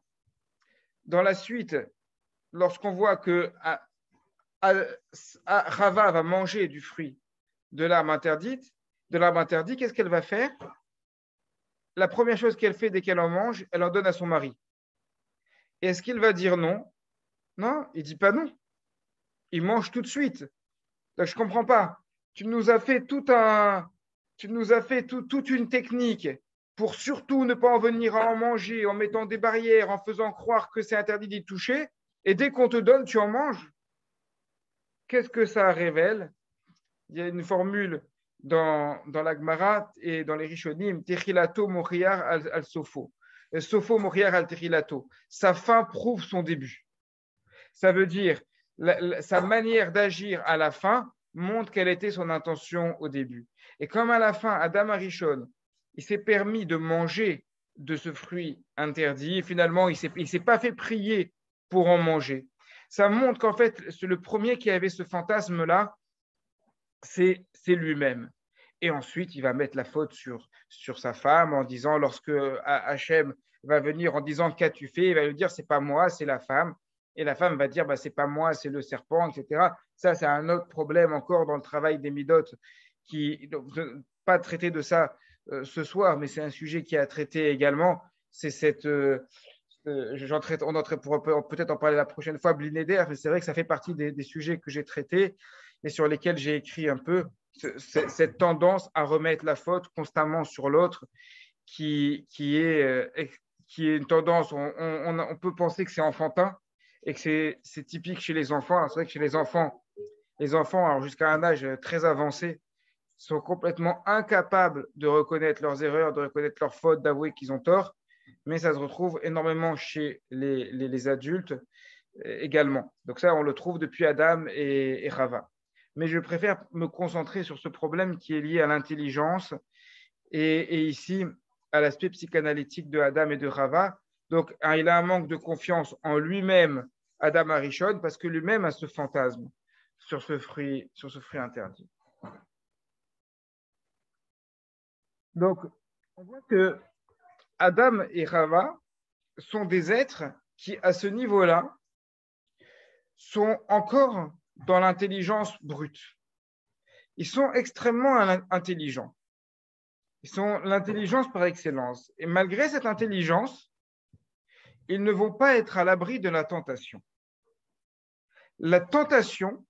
dans la suite, lorsqu'on voit que Rava va manger du fruit de l'arbre interdit, qu'est-ce qu'elle va faire? La première chose qu'elle fait dès qu'elle en mange, elle en donne à son mari. Et est-ce qu'il va dire non? Non, il ne dit pas non. Il mange tout de suite. Donc, je ne comprends pas. Tu nous as fait toute une technique pour surtout ne pas en venir à en manger, en mettant des barrières, en faisant croire que c'est interdit d'y toucher. Et dès qu'on te donne, tu en manges. Qu'est-ce que ça révèle? Il y a une formule dans la Gemara et dans les Rishonim, Techilato Moriar al Sofo. Sofo Moriar al Techilato. Sa fin prouve son début. Ça veut dire sa manière d'agir à la fin montre quelle était son intention au début. Et comme à la fin, Adam Arishon, il s'est permis de manger de ce fruit interdit, et finalement, il ne s'est pas fait prier pour en manger. Ça montre qu'en fait, le premier qui avait ce fantasme-là, c'est lui-même. Et ensuite, il va mettre la faute sur sa femme en disant, lorsque Hachem va venir en disant qu'as-tu fait, il va lui dire, c'est pas moi, c'est la femme. Et la femme va dire, c'est pas moi, c'est le serpent, etc. Ça, c'est un autre problème encore dans le travail des midotes, pas traiter de ça ce soir, mais c'est un sujet qui a traité également. C'est cette, on pourra peut-être en parler la prochaine fois, Blinéder, mais c'est vrai que ça fait partie des sujets que j'ai traités et sur lesquels j'ai écrit un peu, cette tendance à remettre la faute constamment sur l'autre, qui est une tendance, on peut penser que c'est enfantin et que c'est typique chez les enfants. Alors, c'est vrai que chez les enfants, alors jusqu'à un âge très avancé, sont complètement incapables de reconnaître leurs erreurs, de reconnaître leurs fautes, d'avouer qu'ils ont tort, mais ça se retrouve énormément chez les adultes également. Donc ça, on le trouve depuis Adam et Chava. Mais je préfère me concentrer sur ce problème qui est lié à l'intelligence et ici à l'aspect psychanalytique de Adam et de Chava. Donc, il a un manque de confiance en lui-même, Adam Arishon, parce que lui-même a ce fantasme sur ce fruit interdit. Donc, on voit que Adam et Rava sont des êtres qui, à ce niveau-là, sont encore dans l'intelligence brute. Ils sont extrêmement intelligents. Ils sont l'intelligence par excellence. Et malgré cette intelligence, ils ne vont pas être à l'abri de la tentation. La tentation,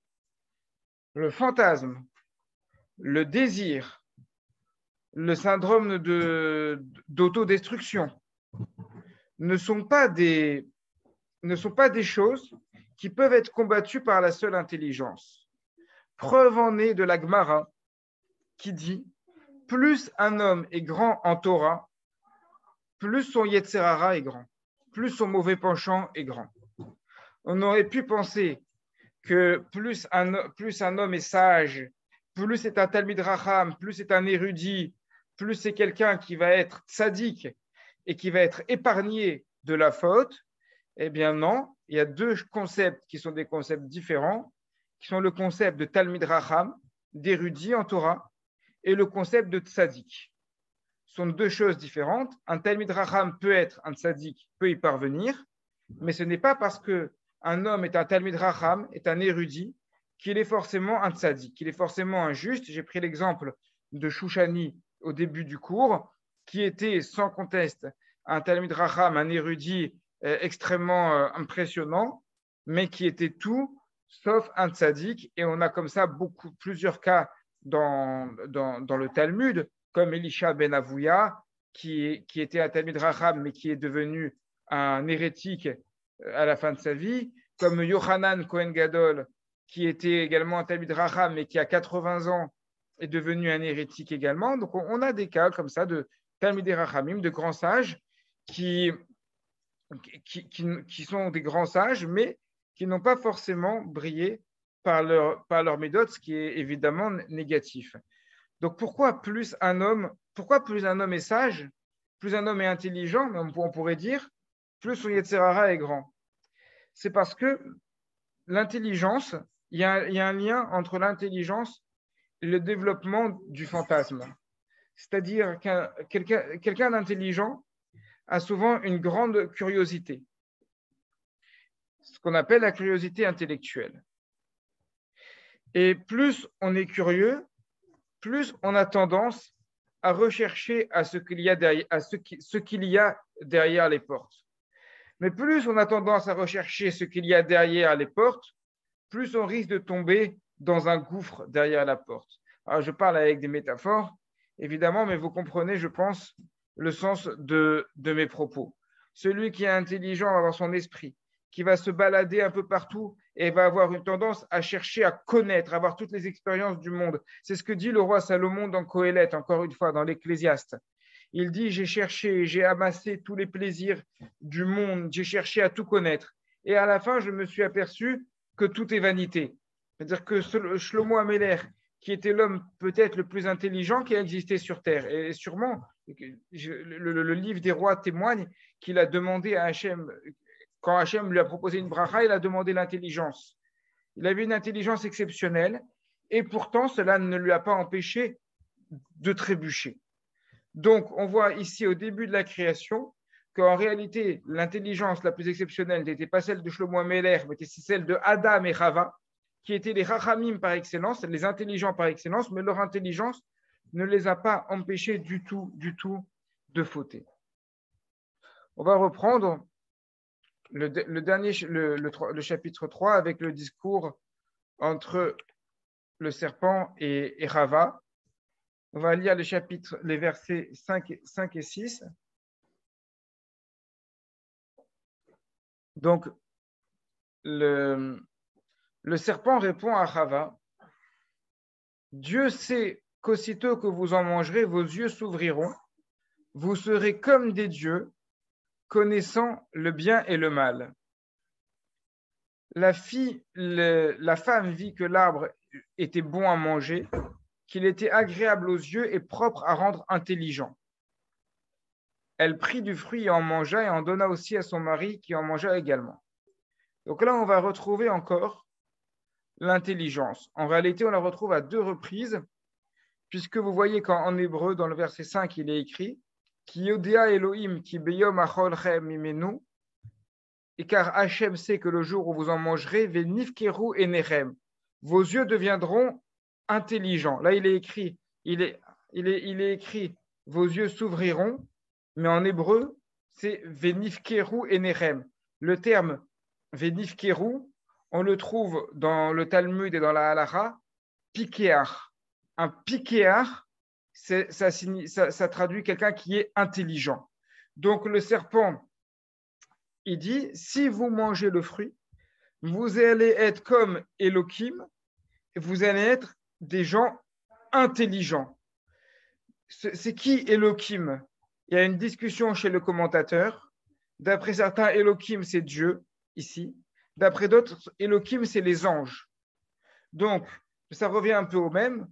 le fantasme, le désir, le syndrome d'autodestruction ne sont pas des choses qui peuvent être combattues par la seule intelligence. Preuve en est de la Gemara qui dit « Plus un homme est grand en Torah, plus son Yetzer Hara est grand, plus son mauvais penchant est grand. » On aurait pu penser que plus un homme est sage, plus c'est un Talmid Racham, plus c'est un érudit, plus c'est quelqu'un qui va être tzaddik et qui va être épargné de la faute. Eh bien non, il y a deux concepts qui sont des concepts différents, qui sont le concept de Talmid Racham, d'érudit en Torah, et le concept de tzaddik. Ce sont deux choses différentes. Un Talmid Racham peut être un tzaddik, peut y parvenir, mais ce n'est pas parce qu'un homme est un Talmid Racham, est un érudit, qu'il est forcément un tzaddik, qu'il est forcément un juste. J'ai pris l'exemple de Shoushani au début du cours, qui était sans conteste un Talmid Racham, un érudit extrêmement impressionnant, mais qui était tout sauf un tzaddik. Et on a comme ça plusieurs cas dans le Talmud, comme Elisha ben Avouya, qui était un Talmid Racham, mais qui est devenu un hérétique à la fin de sa vie, comme Yochanan Kohen Gadol, qui était également un Talmid Racham, mais qui à 80 ans est devenu un hérétique également. Donc on a des cas comme ça de Talmidei Rachamim, de grands sages qui sont des grands sages, mais qui n'ont pas forcément brillé par leur méthode, ce qui est évidemment négatif. Donc pourquoi plus un homme est sage, plus un homme est intelligent, on pourrait dire, plus son Yetzer Hara est grand. C'est parce que l'intelligence, il y a un lien entre l'intelligence et le développement du fantasme. C'est-à-dire qu'un quelqu'un d'intelligent a souvent une grande curiosité, ce qu'on appelle la curiosité intellectuelle. Et plus on est curieux, plus on a tendance à rechercher ce qu'il y a derrière les portes. Mais plus on a tendance à rechercher ce qu'il y a derrière les portes, plus on risque de tomber dans un gouffre derrière la porte. Alors, je parle avec des métaphores, évidemment, mais vous comprenez, je pense, le sens de mes propos. Celui qui est intelligent va avoir son esprit, qui va se balader un peu partout et va avoir une tendance à chercher à connaître, à avoir toutes les expériences du monde. C'est ce que dit le roi Salomon dans Qoéleth, encore une fois, dans l'Ecclésiaste. Il dit, j'ai cherché, j'ai amassé tous les plaisirs du monde, j'ai cherché à tout connaître. Et à la fin, je me suis aperçu que tout est vanité. C'est-à-dire que Shlomo Améler, qui était l'homme peut-être le plus intelligent qui a existé sur Terre, et sûrement, le livre des rois témoigne qu'il a demandé à Hachem, quand Hachem lui a proposé une bracha, il a demandé l'intelligence. Il avait une intelligence exceptionnelle, et pourtant, cela ne lui a pas empêché de trébucher. Donc, on voit ici au début de la création qu'en réalité, l'intelligence la plus exceptionnelle n'était pas celle de Shlomo Améler, mais c'était celle de Adam et Chava, qui étaient les Rachamim par excellence, les intelligents par excellence, mais leur intelligence ne les a pas empêchés du tout de fauter. On va reprendre le chapitre 3 avec le discours entre le serpent et Chava. On va lire les versets 5 et 6. Donc, le serpent répond à Chava, « Dieu sait qu'aussitôt que vous en mangerez, vos yeux s'ouvriront, vous serez comme des dieux, connaissant le bien et le mal. » La femme vit que l'arbre était bon à manger, qu'il était agréable aux yeux et propre à rendre intelligent. Elle prit du fruit et en mangea et en donna aussi à son mari qui en mangea également. Donc là, on va retrouver encore l'intelligence. En réalité, on la retrouve à 2 reprises, puisque vous voyez qu'en hébreu, dans le verset 5, il est écrit Ki yodia Elohim ki beyom acholchem imenu, et car Hachem sait que le jour où vous en mangerez, venifkeru enechem, vos yeux deviendront intelligents. Là, il est écrit, il est écrit, vos yeux s'ouvriront, mais en hébreu, c'est venifkeru enechem. Le terme venifkeru, on le trouve dans le Talmud et dans la Halacha, pikéar. Un pikéar, ça traduit quelqu'un qui est intelligent. Donc, le serpent, il dit, si vous mangez le fruit, vous allez être comme Elohim, vous allez être des gens intelligents. C'est qui Elohim? Il y a une discussion chez le commentateur. D'après certains, Elohim, c'est Dieu, ici. D'après d'autres, Elohim, c'est les anges. Donc, ça revient un peu au même.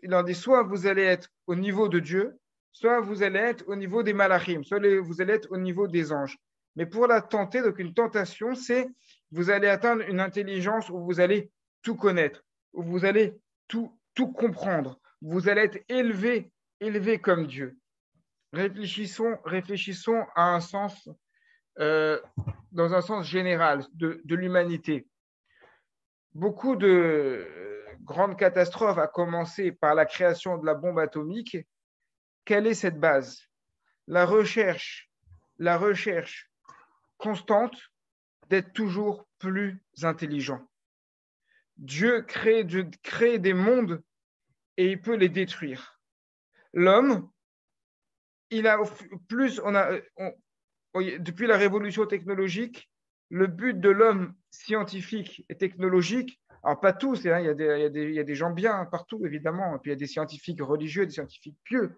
Il en dit, soit vous allez être au niveau de Dieu, soit vous allez être au niveau des malachim, soit vous allez être au niveau des anges. Mais pour la tenter, donc une tentation, c'est vous allez atteindre une intelligence où vous allez tout connaître, où vous allez tout comprendre, vous allez être élevé comme Dieu. Réfléchissons à un sens, dans un sens général de l'humanité. Beaucoup de grandes catastrophes, à commencer par la création de la bombe atomique. Quelle est cette base? La recherche constante d'être toujours plus intelligent. Dieu crée des mondes et il peut les détruire. L'homme, depuis la révolution technologique, le but de l'homme scientifique et technologique, alors pas tous, hein, il y a des gens bien partout, évidemment, et puis il y a des scientifiques religieux, des scientifiques pieux,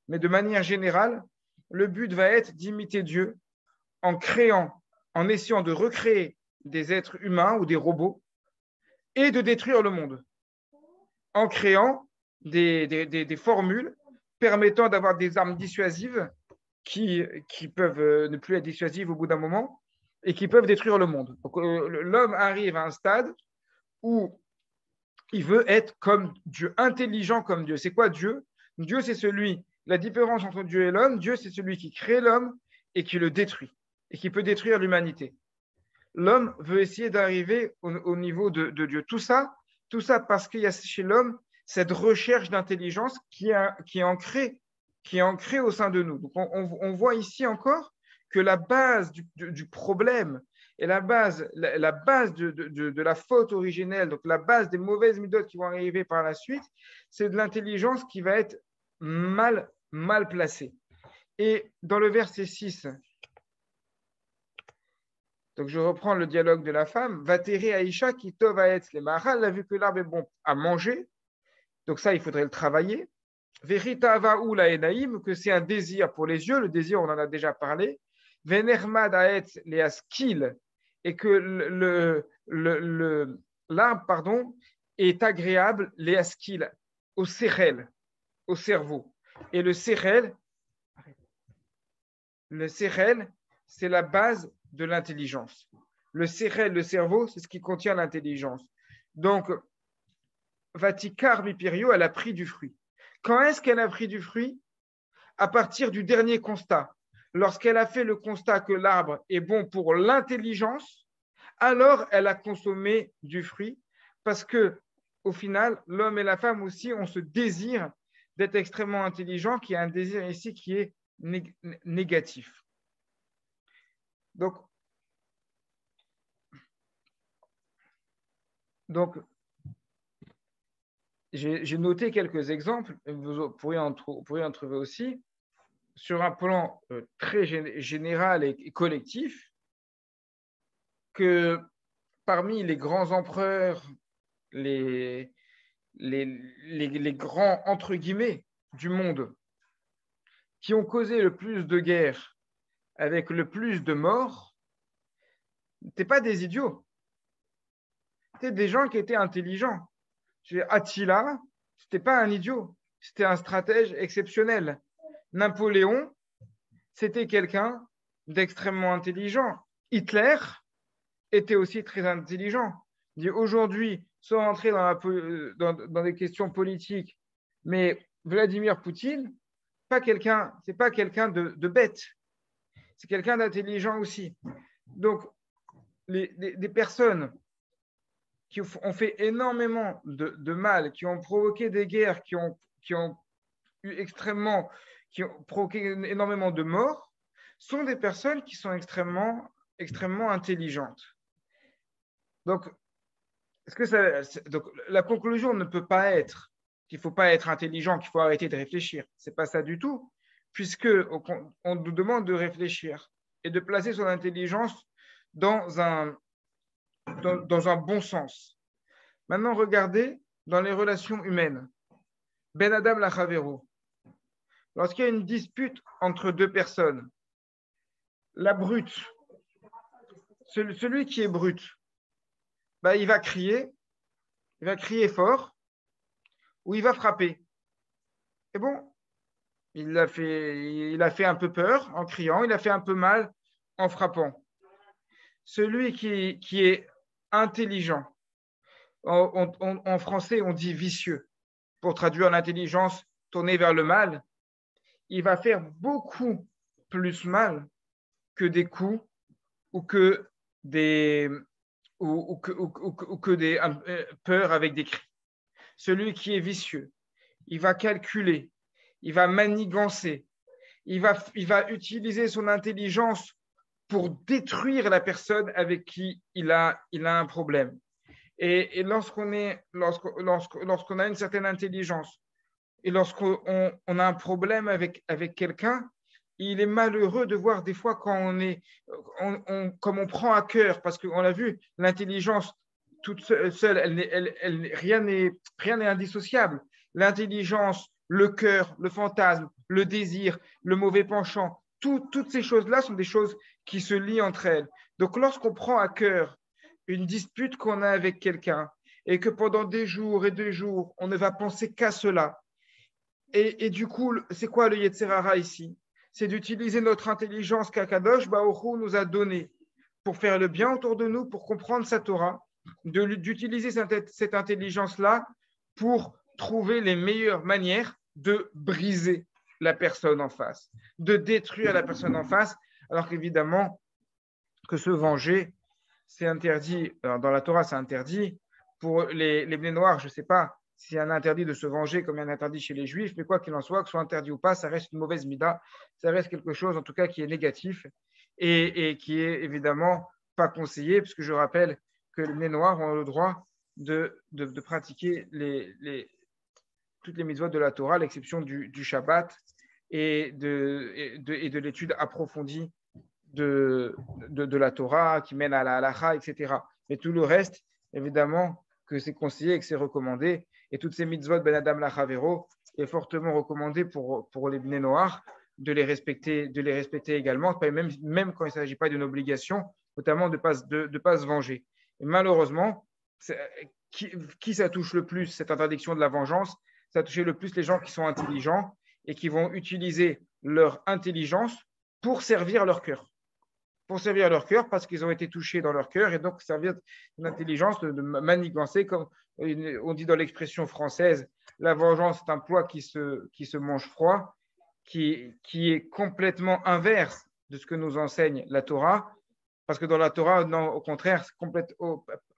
mais de manière générale, le but va être d'imiter Dieu en essayant de recréer des êtres humains ou des robots et de détruire le monde en créant des formules permettant d'avoir des armes dissuasives qui peuvent ne plus être dissuasives au bout d'un moment et qui peuvent détruire le monde. Donc, l'homme arrive à un stade où il veut être comme Dieu, intelligent comme Dieu. C'est quoi Dieu? Dieu, c'est la différence entre Dieu et l'homme, Dieu, c'est celui qui crée l'homme et qui le détruit, et qui peut détruire l'humanité. L'homme veut essayer d'arriver au niveau de Dieu. Tout ça parce qu'il y a chez l'homme cette recherche d'intelligence qui est ancrée au sein de nous. Donc on voit ici encore que la base du problème et la base de la faute originelle, donc la base des mauvaises méthodes qui vont arriver par la suite, c'est de l'intelligence qui va être mal placée. Et dans le verset 6, donc je reprends le dialogue de la femme, Vateri Aïcha qui tova etz les mahal, elle a vu que l'arbre est bon à manger, donc ça il faudrait le travailler. Verita avaou la enaïm, que c'est un désir pour les yeux, le désir on en a déjà parlé. Venermad aetz les askil, et que l'arbre est agréable, les askil, au sérel, au cerveau. Et le sérel, c'est la base de l'intelligence. Le sérel, le cerveau, c'est ce qui contient l'intelligence. Donc, Vatikar Bipirio, elle a pris du fruit. Quand est-ce qu'elle a pris du fruit? À partir du dernier constat. Lorsqu'elle a fait le constat que l'arbre est bon pour l'intelligence, alors elle a consommé du fruit parce que, au final, l'homme et la femme aussi ont ce désir d'être extrêmement intelligent, qui est un désir ici qui est négatif. Donc j'ai noté quelques exemples, vous pourriez en trouver aussi, sur un plan très général et collectif, que parmi les grands empereurs, les grands, entre guillemets, du monde, qui ont causé le plus de guerres avec le plus de morts, n'étaient pas des idiots. C'était des gens qui étaient intelligents. Attila, ce n'était pas un idiot, c'était un stratège exceptionnel. Napoléon, c'était quelqu'un d'extrêmement intelligent. Hitler était aussi très intelligent. Aujourd'hui, sans entrer dans des questions politiques, mais Vladimir Poutine, c'est pas quelqu'un de bête, c'est quelqu'un d'intelligent aussi. Donc, des personnes qui ont fait énormément de mal, qui ont provoqué des guerres, qui ont qui ont provoqué énormément de morts, sont des personnes qui sont extrêmement intelligentes. Donc, donc, la conclusion ne peut pas être qu'il ne faut pas être intelligent, qu'il faut arrêter de réfléchir. Ce n'est pas ça du tout, puisqu'on nous demande de réfléchir et de placer son intelligence dans un bon sens. Maintenant, regardez dans les relations humaines. Ben Adam Lachavero. Lorsqu'il y a une dispute entre deux personnes, la brute, celui qui est brute, bah, il va crier fort, ou il va frapper. Et bon, il a fait un peu peur en criant, il a fait un peu mal en frappant. Celui qui est intelligent, en français on dit vicieux, pour traduire l'intelligence tournée vers le mal, il va faire beaucoup plus mal que des coups ou que des peurs avec des cris. Celui qui est vicieux, il va calculer, il va manigancer, il va utiliser son intelligence pour détruire la personne avec qui il a un problème. Et lorsqu'on a une certaine intelligence et lorsqu'on a un problème avec quelqu'un, il est malheureux de voir des fois quand comme on prend à cœur, parce qu'on l'a vu, l'intelligence toute seule, rien n'est indissociable. L'intelligence, le cœur, le fantasme, le désir, le mauvais penchant, toutes ces choses-là sont des choses qui se lient entre elles. Donc, lorsqu'on prend à cœur une dispute qu'on a avec quelqu'un et que pendant des jours et des jours, on ne va penser qu'à cela, et du coup, c'est quoi le Yetzer Hara ici? C'est d'utiliser notre intelligence qu'Akadosh Baruch Hu nous a donnée pour faire le bien autour de nous, pour comprendre sa Torah, d'utiliser cette intelligence-là pour trouver les meilleures manières de briser la personne en face, de détruire la personne en face, alors qu'évidemment, que se venger, c'est interdit. Alors, dans la Torah, c'est interdit. Pour les Bnei Noirs, je ne sais pas s'il y a un interdit de se venger comme il y a un interdit chez les Juifs, mais quoi qu'il en soit, que ce soit interdit ou pas, ça reste une mauvaise mida, ça reste quelque chose en tout cas qui est négatif et qui est évidemment pas conseillé, puisque je rappelle que les Bnei Noirs ont le droit de pratiquer toutes les mitzvot de la Torah, à l'exception du Shabbat et de l'étude approfondie de la Torah qui mène à la halacha, etc. Mais tout le reste, évidemment, que c'est conseillé et que c'est recommandé. Et toutes ces mitzvot Ben Adam Lachavero est fortement recommandé pour les Bnei Noach de les respecter également, même quand il ne s'agit pas d'une obligation, notamment de ne pas se venger. Et malheureusement, qui ça touche le plus, cette interdiction de la vengeance? Ça touche le plus les gens qui sont intelligents et qui vont utiliser leur intelligence pour servir leur cœur. Parce qu'ils ont été touchés dans leur cœur et donc servir d'intelligence, de manigancer, comme on dit dans l'expression française, la vengeance est un poids qui se mange froid, qui est complètement inverse de ce que nous enseigne la Torah, parce que dans la Torah, non, au contraire,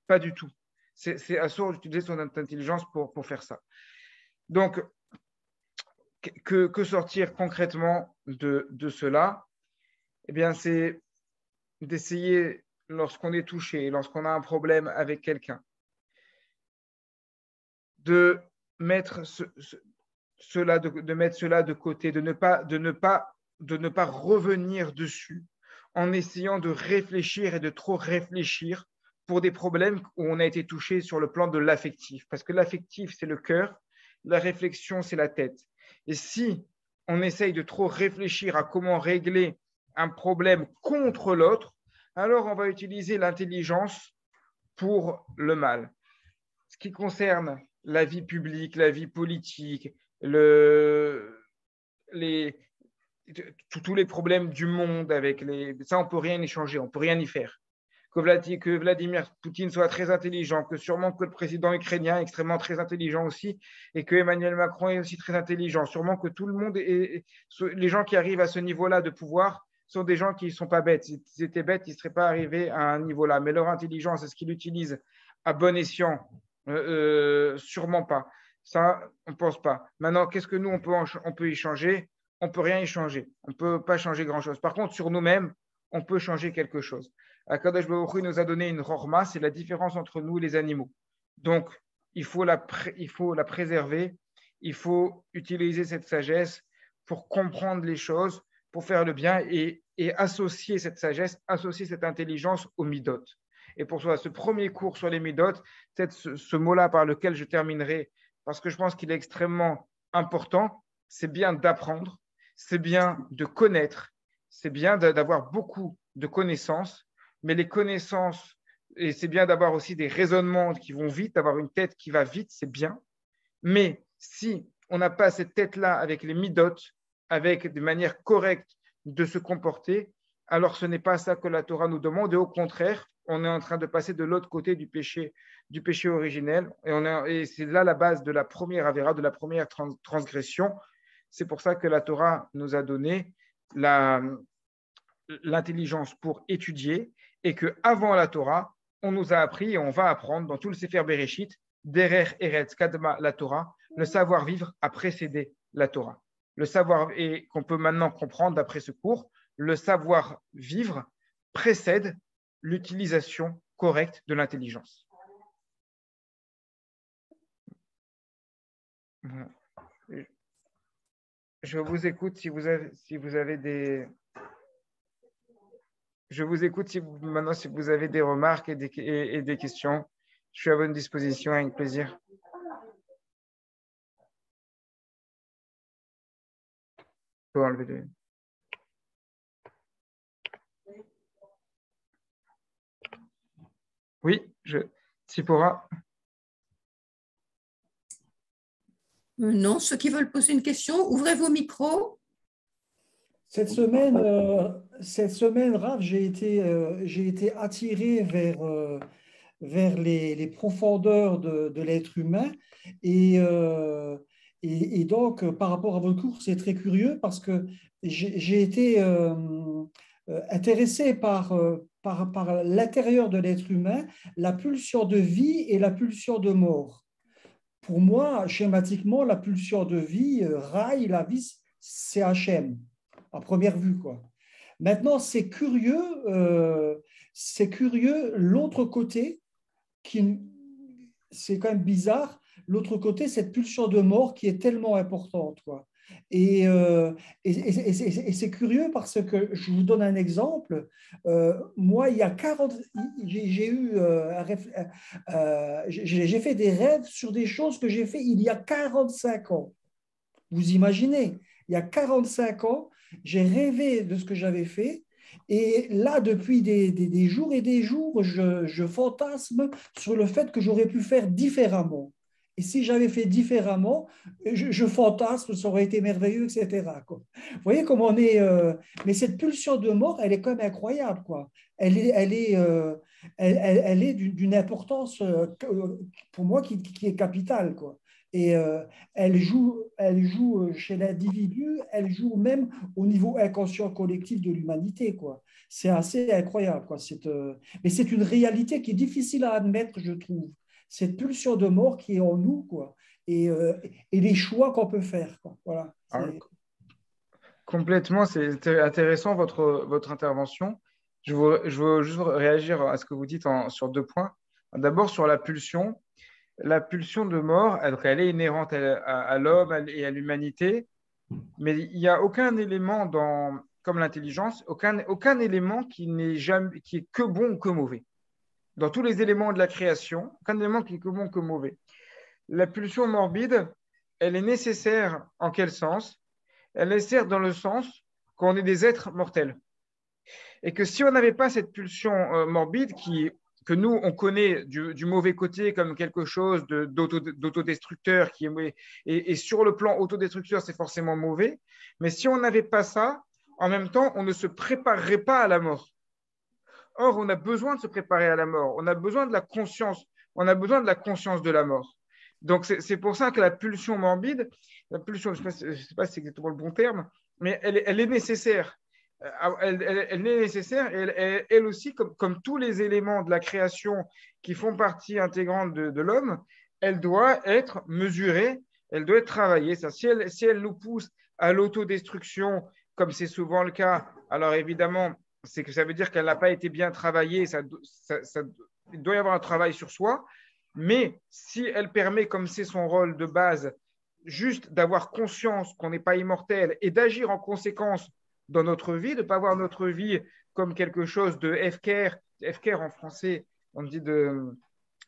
pas du tout. C'est assourd d'utiliser son intelligence pour faire ça. Donc, que sortir concrètement de cela? Eh bien, c'est d'essayer, lorsqu'on est touché, lorsqu'on a un problème avec quelqu'un, de mettre cela de côté, de ne pas revenir dessus en essayant de réfléchir et de trop réfléchir pour des problèmes où on a été touché sur le plan de l'affectif. Parce que l'affectif, c'est le cœur, la réflexion, c'est la tête. Et si on essaye de trop réfléchir à comment régler un problème contre l'autre, alors on va utiliser l'intelligence pour le mal. Ce qui concerne la vie publique, la vie politique, tous les problèmes du monde ça on peut rien y changer, on peut rien y faire. que Vladimir Poutine soit très intelligent, que sûrement que le président ukrainien est extrêmement très intelligent aussi, et que Emmanuel Macron est aussi très intelligent. Sûrement que tout le monde, les gens qui arrivent à ce niveau-là de pouvoir, sont des gens qui ne sont pas bêtes. S'ils étaient bêtes, ils ne seraient pas arrivés à un niveau-là. Mais leur intelligence, est-ce qu'ils l'utilisent à bon escient? Sûrement pas. Ça, on ne pense pas. Maintenant, qu'est-ce que nous, on peut y changer? On ne peut rien y changer. On ne peut pas changer grand-chose. Par contre, sur nous-mêmes, on peut changer quelque chose. Akadosh Baruch Hu nous a donné une rorma, c'est la différence entre nous et les animaux. Donc, il faut la préserver, il faut utiliser cette sagesse pour comprendre les choses, pour faire le bien et associer cette sagesse, associer cette intelligence aux midot. Et pour cela, ce premier cours sur les midot, peut-être ce mot-là par lequel je terminerai, parce que je pense qu'il est extrêmement important, c'est bien d'apprendre, c'est bien de connaître, c'est bien d'avoir beaucoup de connaissances, mais les connaissances, et c'est bien d'avoir aussi des raisonnements qui vont vite, d'avoir une tête qui va vite, c'est bien. Mais si on n'a pas cette tête-là avec les midot, avec des manières correctes de se comporter, alors ce n'est pas ça que la Torah nous demande. Et au contraire, on est en train de passer de l'autre côté du péché originel. Et c'est là la base de la première avéra, de la première transgression. C'est pour ça que la Torah nous a donné l'intelligence pour étudier et qu'avant la Torah, on nous a appris et on va apprendre dans tout le Sefer Bereshit, Derer Eretz Kadma la Torah, le savoir-vivre a précédé la Torah. Le savoir, et qu'on peut maintenant comprendre d'après ce cours, le savoir-vivre précède l'utilisation correcte de l'intelligence. Je vous écoute si vous avez des... Je vous écoute maintenant si vous avez des remarques et des questions. Je suis à votre disposition avec plaisir. Je peux enlever les... Oui, Tsipora. Non, ceux qui veulent poser une question, ouvrez vos micros. Cette semaine, Raph, j'ai été attiré vers les profondeurs de l'être humain. Et donc, par rapport à votre cours, c'est très curieux parce que j'ai été intéressé par l'intérieur de l'être humain, la pulsion de vie et la pulsion de mort. Pour moi, schématiquement, la pulsion de vie, Raï, la vie, c'est Hachem, à première vue, quoi. Maintenant, c'est curieux l'autre côté, c'est quand même bizarre, l'autre côté, cette pulsion de mort qui est tellement importante, quoi. Et c'est curieux parce que je vous donne un exemple. Moi, il y a 40, j'ai fait des rêves sur des choses que j'ai fait il y a 45 ans. Vous imaginez, il y a 45 ans, j'ai rêvé de ce que j'avais fait. Et là, depuis des jours et des jours, je fantasme sur le fait que j'aurais pu faire différemment. Et si j'avais fait différemment, je fantasme, ça aurait été merveilleux, etc. Quoi. Vous voyez comment on est. Mais cette pulsion de mort, elle est quand même incroyable. Quoi. Elle est d'une importance, pour moi, qui est capitale. Quoi. Et elle joue chez l'individu, elle joue même au niveau inconscient collectif de l'humanité. Quoi. C'est assez incroyable. Quoi. Mais c'est une réalité qui est difficile à admettre, je trouve. Cette pulsion de mort qui est en nous, quoi, et les choix qu'on peut faire. Quoi. Voilà. Complètement, c'est intéressant votre intervention. Je veux juste réagir à ce que vous dites sur 2 points. D'abord, sur la pulsion. La pulsion de mort, elle est inhérente à l'homme et à l'humanité, mais il n'y a aucun élément comme l'intelligence, aucun élément qui est que bon ou que mauvais. Dans tous les éléments de la création, aucun élément qui est que bon ou que mauvais. La pulsion morbide, elle est nécessaire en quel sens? Elle est nécessaire dans le sens qu'on est des êtres mortels. Et que si on n'avait pas cette pulsion morbide que nous, on connaît du mauvais côté comme quelque chose d'autodestructeur, et sur le plan autodestructeur, c'est forcément mauvais. Mais si on n'avait pas ça, en même temps, on ne se préparerait pas à la mort. Or, on a besoin de se préparer à la mort. On a besoin de la conscience. On a besoin de la conscience de la mort. Donc, c'est pour ça que la pulsion morbide, la pulsion, je ne sais pas si c'est exactement le bon terme, mais elle est nécessaire. Elle est nécessaire et elle aussi, comme tous les éléments de la création qui font partie intégrante de l'homme, elle doit être mesurée, elle doit être travaillée. Si elle nous pousse à l'autodestruction, comme c'est souvent le cas, alors évidemment, c'est que ça veut dire qu'elle n'a pas été bien travaillée, il doit y avoir un travail sur soi, mais si elle permet, comme c'est son rôle de base, juste d'avoir conscience qu'on n'est pas immortel et d'agir en conséquence dans notre vie, de ne pas voir notre vie comme quelque chose de FKR en français, on dit de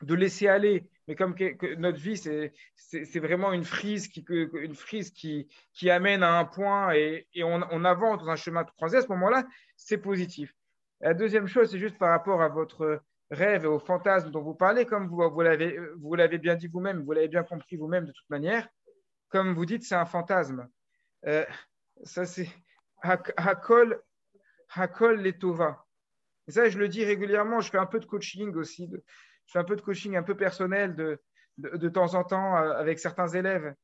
laisser aller, mais comme que notre vie, c'est vraiment une frise qui amène à un point et on avance dans un chemin de croisée, à ce moment-là, c'est positif. La deuxième chose, c'est juste par rapport à votre rêve et au fantasme dont vous parlez, comme vous l'avez bien dit vous-même, vous l'avez bien compris vous-même de toute manière, comme vous dites, c'est un fantasme. Ça, c'est Hakol Letova. Et ça, je le dis régulièrement, je fais un peu de coaching aussi, je fais un peu de coaching un peu personnel de temps en temps avec certains élèves.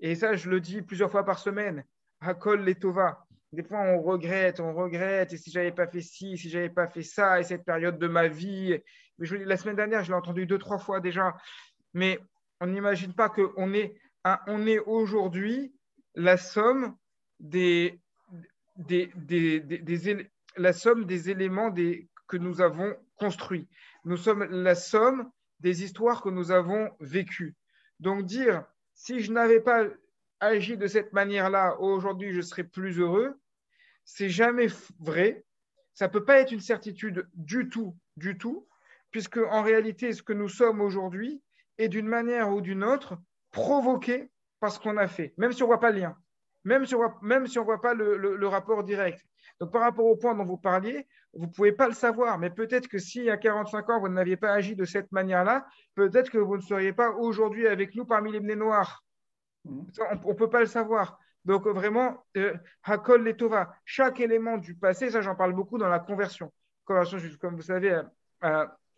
Et ça, je le dis plusieurs fois par semaine. Hakol Letova. Des fois, on regrette, et si j'avais pas fait ci, si j'avais pas fait ça, et cette période de ma vie. La semaine dernière, je l'ai entendu 2-3 fois déjà. Mais on n'imagine pas qu'on est aujourd'hui la somme la somme des éléments que nous avons construits. Nous sommes la somme des histoires que nous avons vécues. Donc dire, si je n'avais pas agi de cette manière-là, aujourd'hui je serais plus heureux, c'est jamais vrai. Ça ne peut pas être une certitude du tout, puisque en réalité, ce que nous sommes aujourd'hui est d'une manière ou d'une autre provoqué par ce qu'on a fait, même si on ne voit pas le lien, même si on ne voit pas le rapport direct. Donc, par rapport au point dont vous parliez, vous ne pouvez pas le savoir, mais peut-être que si à 45 ans, vous n'aviez pas agi de cette manière-là, peut-être que vous ne seriez pas aujourd'hui avec nous parmi les Bnei Noirs. On ne peut pas le savoir. Donc, vraiment, Hakol Letova, chaque élément du passé, ça, j'en parle beaucoup dans la conversion. Conversion, comme vous savez,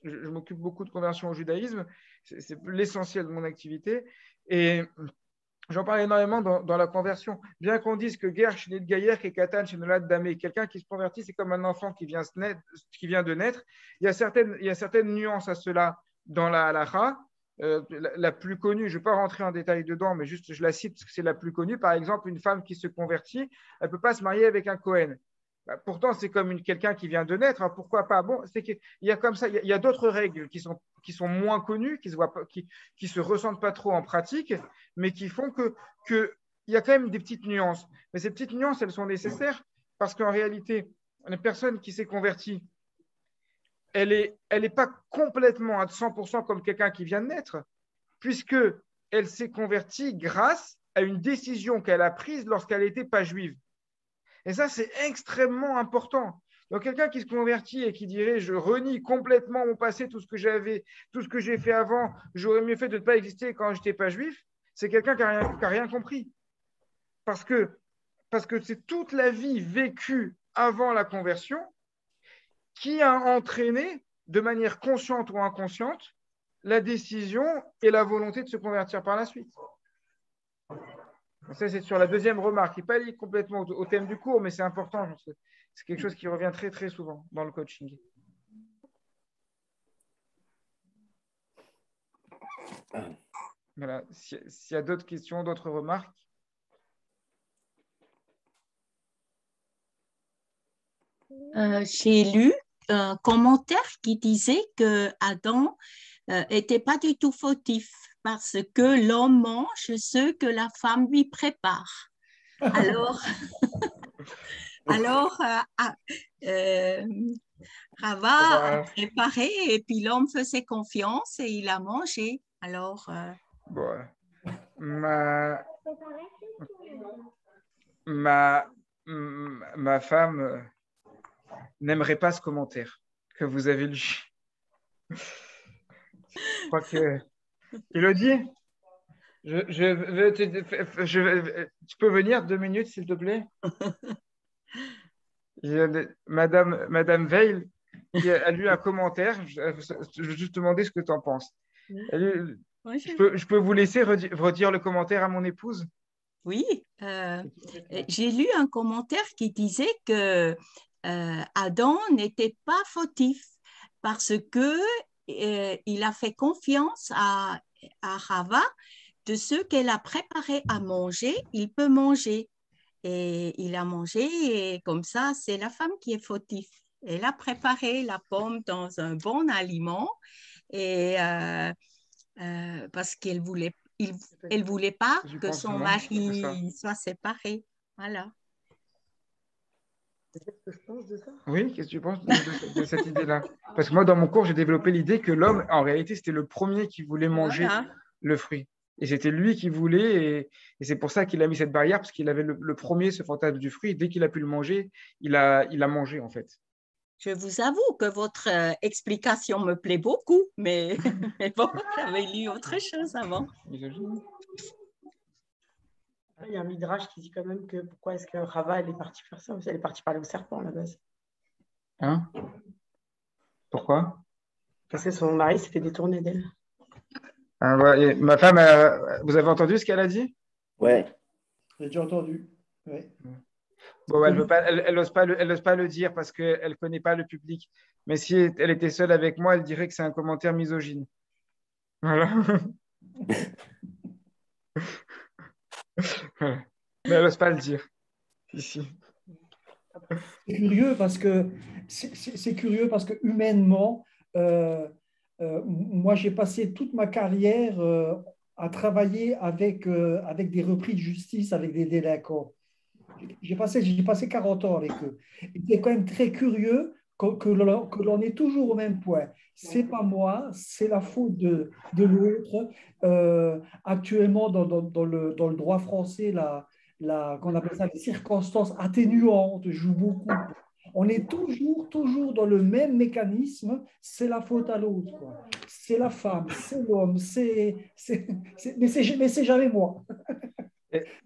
je m'occupe beaucoup de conversion au judaïsme, c'est l'essentiel de mon activité. Et j'en parle énormément dans la conversion. Bien qu'on dise que guerre chez Gaïer et Katan chez Nolad Damé, quelqu'un qui se convertit, c'est comme un enfant qui vient de naître. Il y a certaines nuances à cela dans la halakha. La plus connue, je ne vais pas rentrer en détail dedans, mais juste je la cite parce que c'est la plus connue. Par exemple, une femme qui se convertit, elle ne peut pas se marier avec un Cohen. Pourtant, c'est comme quelqu'un qui vient de naître. Alors pourquoi pas? Bon, c'est qu'il y a comme ça, il y a d'autres règles qui sont moins connues, qui se ressentent pas trop en pratique, mais qui font que il y a quand même des petites nuances. Mais ces petites nuances, elles sont nécessaires parce qu'en réalité, une personne qui s'est convertie, elle est pas complètement à 100% comme quelqu'un qui vient de naître, puisque elle s'est convertie grâce à une décision qu'elle a prise lorsqu'elle n'était pas juive. Et ça, c'est extrêmement important. Donc, quelqu'un qui se convertit et qui dirait je renie complètement mon passé, tout ce que j'ai fait avant, j'aurais mieux fait de ne pas exister quand je n'étais pas juif, c'est quelqu'un qui n'a rien compris. Parce que c'est toute la vie vécue avant la conversion qui a entraîné, de manière consciente ou inconsciente, la décision et la volonté de se convertir par la suite. Ça, c'est sur la deuxième remarque, qui n'est pas lié complètement au thème du cours, mais c'est important. C'est quelque chose qui revient très, très souvent dans le coaching. Voilà. S'il y a d'autres questions, d'autres remarques. J'ai lu un commentaire qui disait que Adam n'était pas du tout fautif parce que l'homme mange ce que la femme lui prépare. Alors, Rava a préparé et puis l'homme faisait confiance et il a mangé. Alors, bon, ma femme n'aimerait pas ce commentaire que vous avez lu. Je crois que Elodie, tu peux venir 2 minutes, s'il te plaît? Madame Veil qui a lu un commentaire. Je veux juste te demander ce que tu en penses. Je peux vous laisser redire le commentaire à mon épouse? Oui, j'ai lu un commentaire qui disait que Adam n'était pas fautif parce que il a fait confiance à Hava, de ce qu'elle a préparé à manger, il peut manger. Et il a mangé et comme ça, c'est la femme qui est fautive. Elle a préparé la pomme dans un bon aliment et parce qu'elle voulait, elle voulait pas Je que pense son vraiment, c'est ça. mari soit séparé. Voilà. C'est ce que je pense de ça. Oui, qu'est-ce que tu penses de cette idée-là? Parce que moi, dans mon cours, j'ai développé l'idée que l'homme, en réalité, c'était le premier qui voulait manger Voilà. le fruit. Et c'était lui qui voulait, et c'est pour ça qu'il a mis cette barrière, parce qu'il avait le premier ce fantasme du fruit. Dès qu'il a pu le manger, il a mangé, en fait. Je vous avoue que votre explication me plaît beaucoup, mais, mais bon, j'avais lu autre chose avant. Il y a un midrash qui dit quand même que pourquoi est-ce que Rava elle est partie faire ça? Elle est partie parler au serpent à la base. Hein? Pourquoi? Parce que son mari s'était détourné d'elle. Ah, ouais, ma femme, vous avez entendu ce qu'elle a dit? Ouais. J'ai déjà entendu. Ouais. Bon, elle n'ose pas le dire parce qu'elle ne connaît pas le public. Mais si elle était seule avec moi, elle dirait que c'est un commentaire misogyne. Voilà. Voilà. Mais elle n'ose pas le dire ici. C'est curieux parce que c'est curieux parce que humainement, moi j'ai passé toute ma carrière à travailler avec des repris de justice, avec des délinquants. J'ai passé 40 ans avec eux. Et c'est quand même très curieux que l'on est toujours au même point. C'est pas moi, c'est la faute de l'autre. Actuellement, dans le droit français, qu'on appelle ça les circonstances atténuantes jouent beaucoup. On est toujours dans le même mécanisme, c'est la faute à l'autre, quoi. C'est la femme, c'est l'homme, mais c'est jamais moi.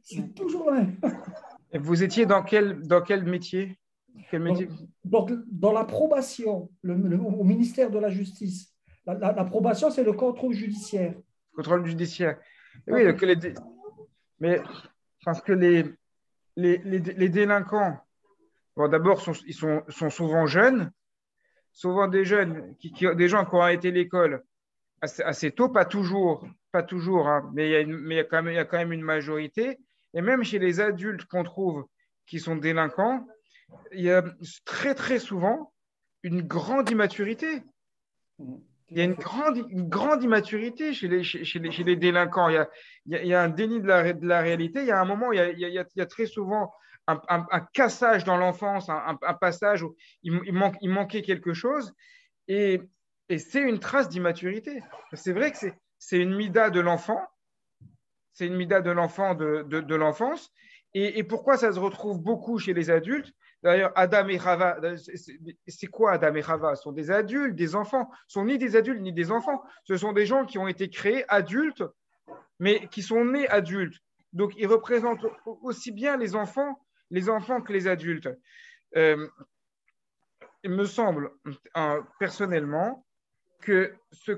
C'est toujours la même. Et vous étiez dans quel métier? Quel métier? Donc, dans l'approbation, au ministère de la Justice, l'approbation, c'est le contrôle judiciaire. Contrôle judiciaire. Oui, mais parce que les délinquants, bon, d'abord, ils sont souvent jeunes, souvent des jeunes, des gens qui ont arrêté l'école assez tôt, pas toujours, hein, mais il y a quand même une majorité. Et même chez les adultes qu'on trouve qui sont délinquants, il y a très, très souvent une grande immaturité. Il y a une grande immaturité chez les délinquants. Il y a un déni de la réalité. Il y a un moment, il y a très souvent un cassage dans l'enfance, un passage où il manquait quelque chose. Et c'est une trace d'immaturité. C'est vrai que c'est une mida de l'enfant. C'est une mida de l'enfant de l'enfance. Et pourquoi ça se retrouve beaucoup chez les adultes? D'ailleurs, Adam et Chava, c'est quoi Adam et Chava? Ce sont des adultes, des enfants. Ce ne sont ni des adultes ni des enfants. Ce sont des gens qui ont été créés adultes, mais qui sont nés adultes. Donc, ils représentent aussi bien les enfants que les adultes. Il me semble, personnellement, que ce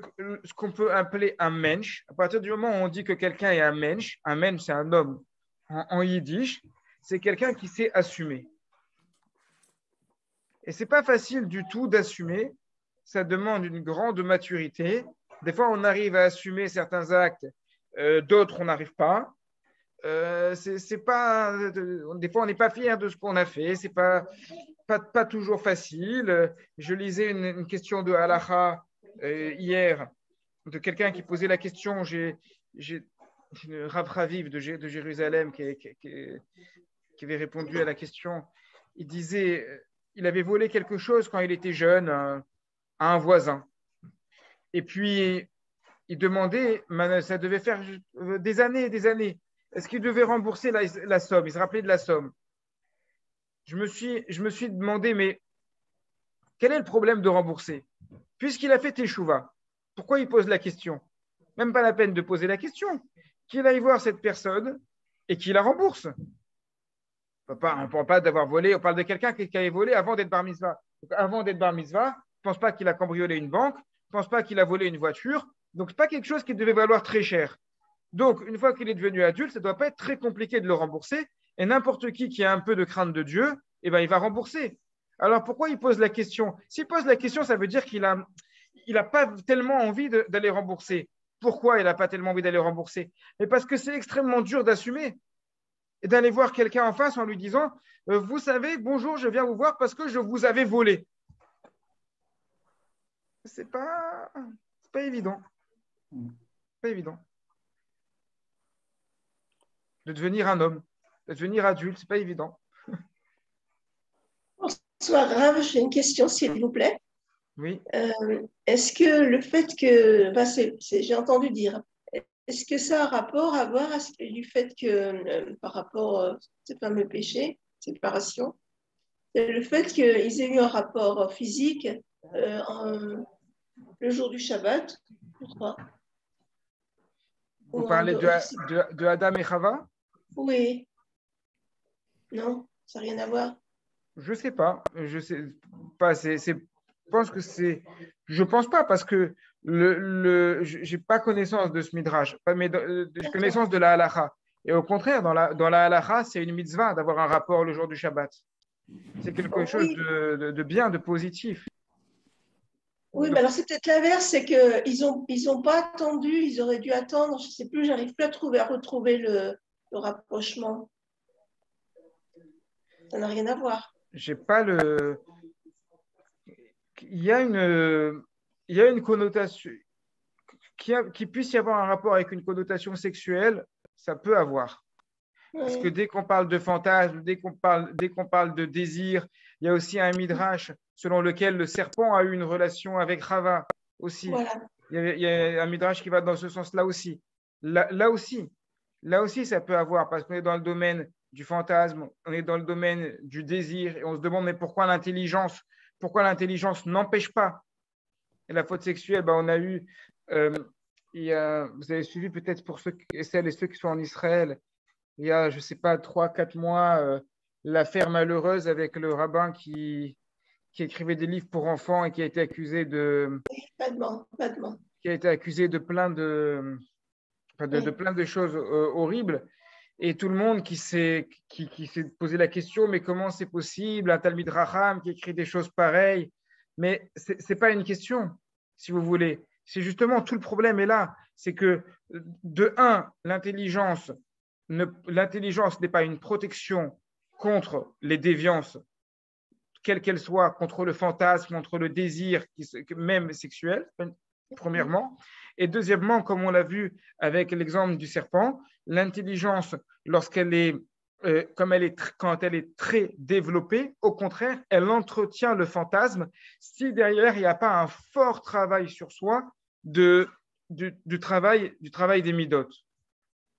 qu'on peut appeler un mensch, à partir du moment où on dit que quelqu'un est un mensch, c'est un homme en yiddish, c'est quelqu'un qui sait assumer. Et ce n'est pas facile du tout d'assumer, ça demande une grande maturité. Des fois, on arrive à assumer certains actes, d'autres, on n'arrive pas. Des fois, on n'est pas fier de ce qu'on a fait, ce n'est pas toujours facile. Je lisais une question de Halacha hier, de quelqu'un qui posait la question, j'ai Rav Raviv de Jérusalem qui avait répondu à la question. Il disait, il avait volé quelque chose quand il était jeune à un voisin. Et puis, il demandait, ça devait faire des années et des années, est-ce qu'il devait rembourser la somme? Il se rappelait de la somme. Je me suis demandé, mais quel est le problème de rembourser? Puisqu'il a fait teshuva, pourquoi il pose la question? Même pas la peine de poser la question. Qu'il aille voir cette personne et qu'il la rembourse. On ne parle pas d'avoir volé, on parle de quelqu'un qui avait volé avant d'être bar mitzvah. Donc, avant d'être bar mitzvah, pense pas qu'il a cambriolé une banque, je ne pense pas qu'il a volé une voiture. Donc, ce n'est pas quelque chose qui devait valoir très cher. Donc, une fois qu'il est devenu adulte, ça ne doit pas être très compliqué de le rembourser. Et n'importe qui a un peu de crainte de Dieu, eh ben, il va rembourser. Alors, pourquoi il pose la question? S'il pose la question, ça veut dire qu'il n'a pas tellement envie d'aller rembourser. Pourquoi il n'a pas tellement envie d'aller rembourser? Mais parce que c'est extrêmement dur d'assumer et d'aller voir quelqu'un en face en lui disant vous savez, bonjour, je viens vous voir parce que je vous avais volé. C'est pas évident. Pas évident. De devenir un homme, de devenir adulte, c'est pas évident. Bonsoir, Rav, j'ai une question, s'il vous plaît. Oui. Est-ce que le fait que, j'ai entendu dire, est-ce que ça a rapport à voir du fait que, par rapport à ce fameux péché, séparation, le fait qu'ils aient eu un rapport physique le jour du Shabbat, je crois. Vous parlez de Adam et Chava? Oui. Non, ça n'a rien à voir. Je sais pas. Je sais pas. Je pense pas parce que j'ai pas connaissance de ce midrash, mais j'ai connaissance de la halacha. Et au contraire, dans la halacha, c'est une mitzvah d'avoir un rapport le jour du Shabbat. C'est quelque chose de bien, de positif. Oui, mais alors c'est peut-être l'inverse, c'est qu'ils ont pas attendu, ils auraient dû attendre, je ne sais plus, j'arrive plus à retrouver le rapprochement. Ça n'a rien à voir. J'ai pas le. Il y a une connotation qui puisse y avoir un rapport avec une connotation sexuelle, ça peut avoir. Parce que dès qu'on parle de fantasme, dès qu'on parle de désir, il y a aussi un midrash selon lequel le serpent a eu une relation avec Chava aussi. Voilà. Il y a un midrash qui va dans ce sens-là aussi. Là aussi, ça peut avoir, parce qu'on est dans le domaine du fantasme, on est dans le domaine du désir, et on se demande mais pourquoi l'intelligence n'empêche pas. Et la faute sexuelle, on a eu, vous avez suivi peut-être pour celles et ceux qui sont en Israël, il y a, je ne sais pas, 3-4 mois, l'affaire malheureuse avec le rabbin qui écrivait des livres pour enfants et qui a été accusé de... Qui a été accusé de plein de choses horribles. Et tout le monde qui s'est posé la question, mais comment c'est possible, un Talmid Racham qui écrit des choses pareilles? Mais ce n'est pas une question, si vous voulez. C'est justement tout le problème est là. C'est que, de un, l'intelligence n'est pas une protection contre les déviances, quelles qu'elles soient, contre le fantasme, contre le désir, même sexuel, premièrement. Et deuxièmement, comme on l'a vu avec l'exemple du serpent, l'intelligence, quand elle est très développée, au contraire, elle entretient le fantasme si derrière, il n'y a pas un fort travail sur soi du travail des midotes.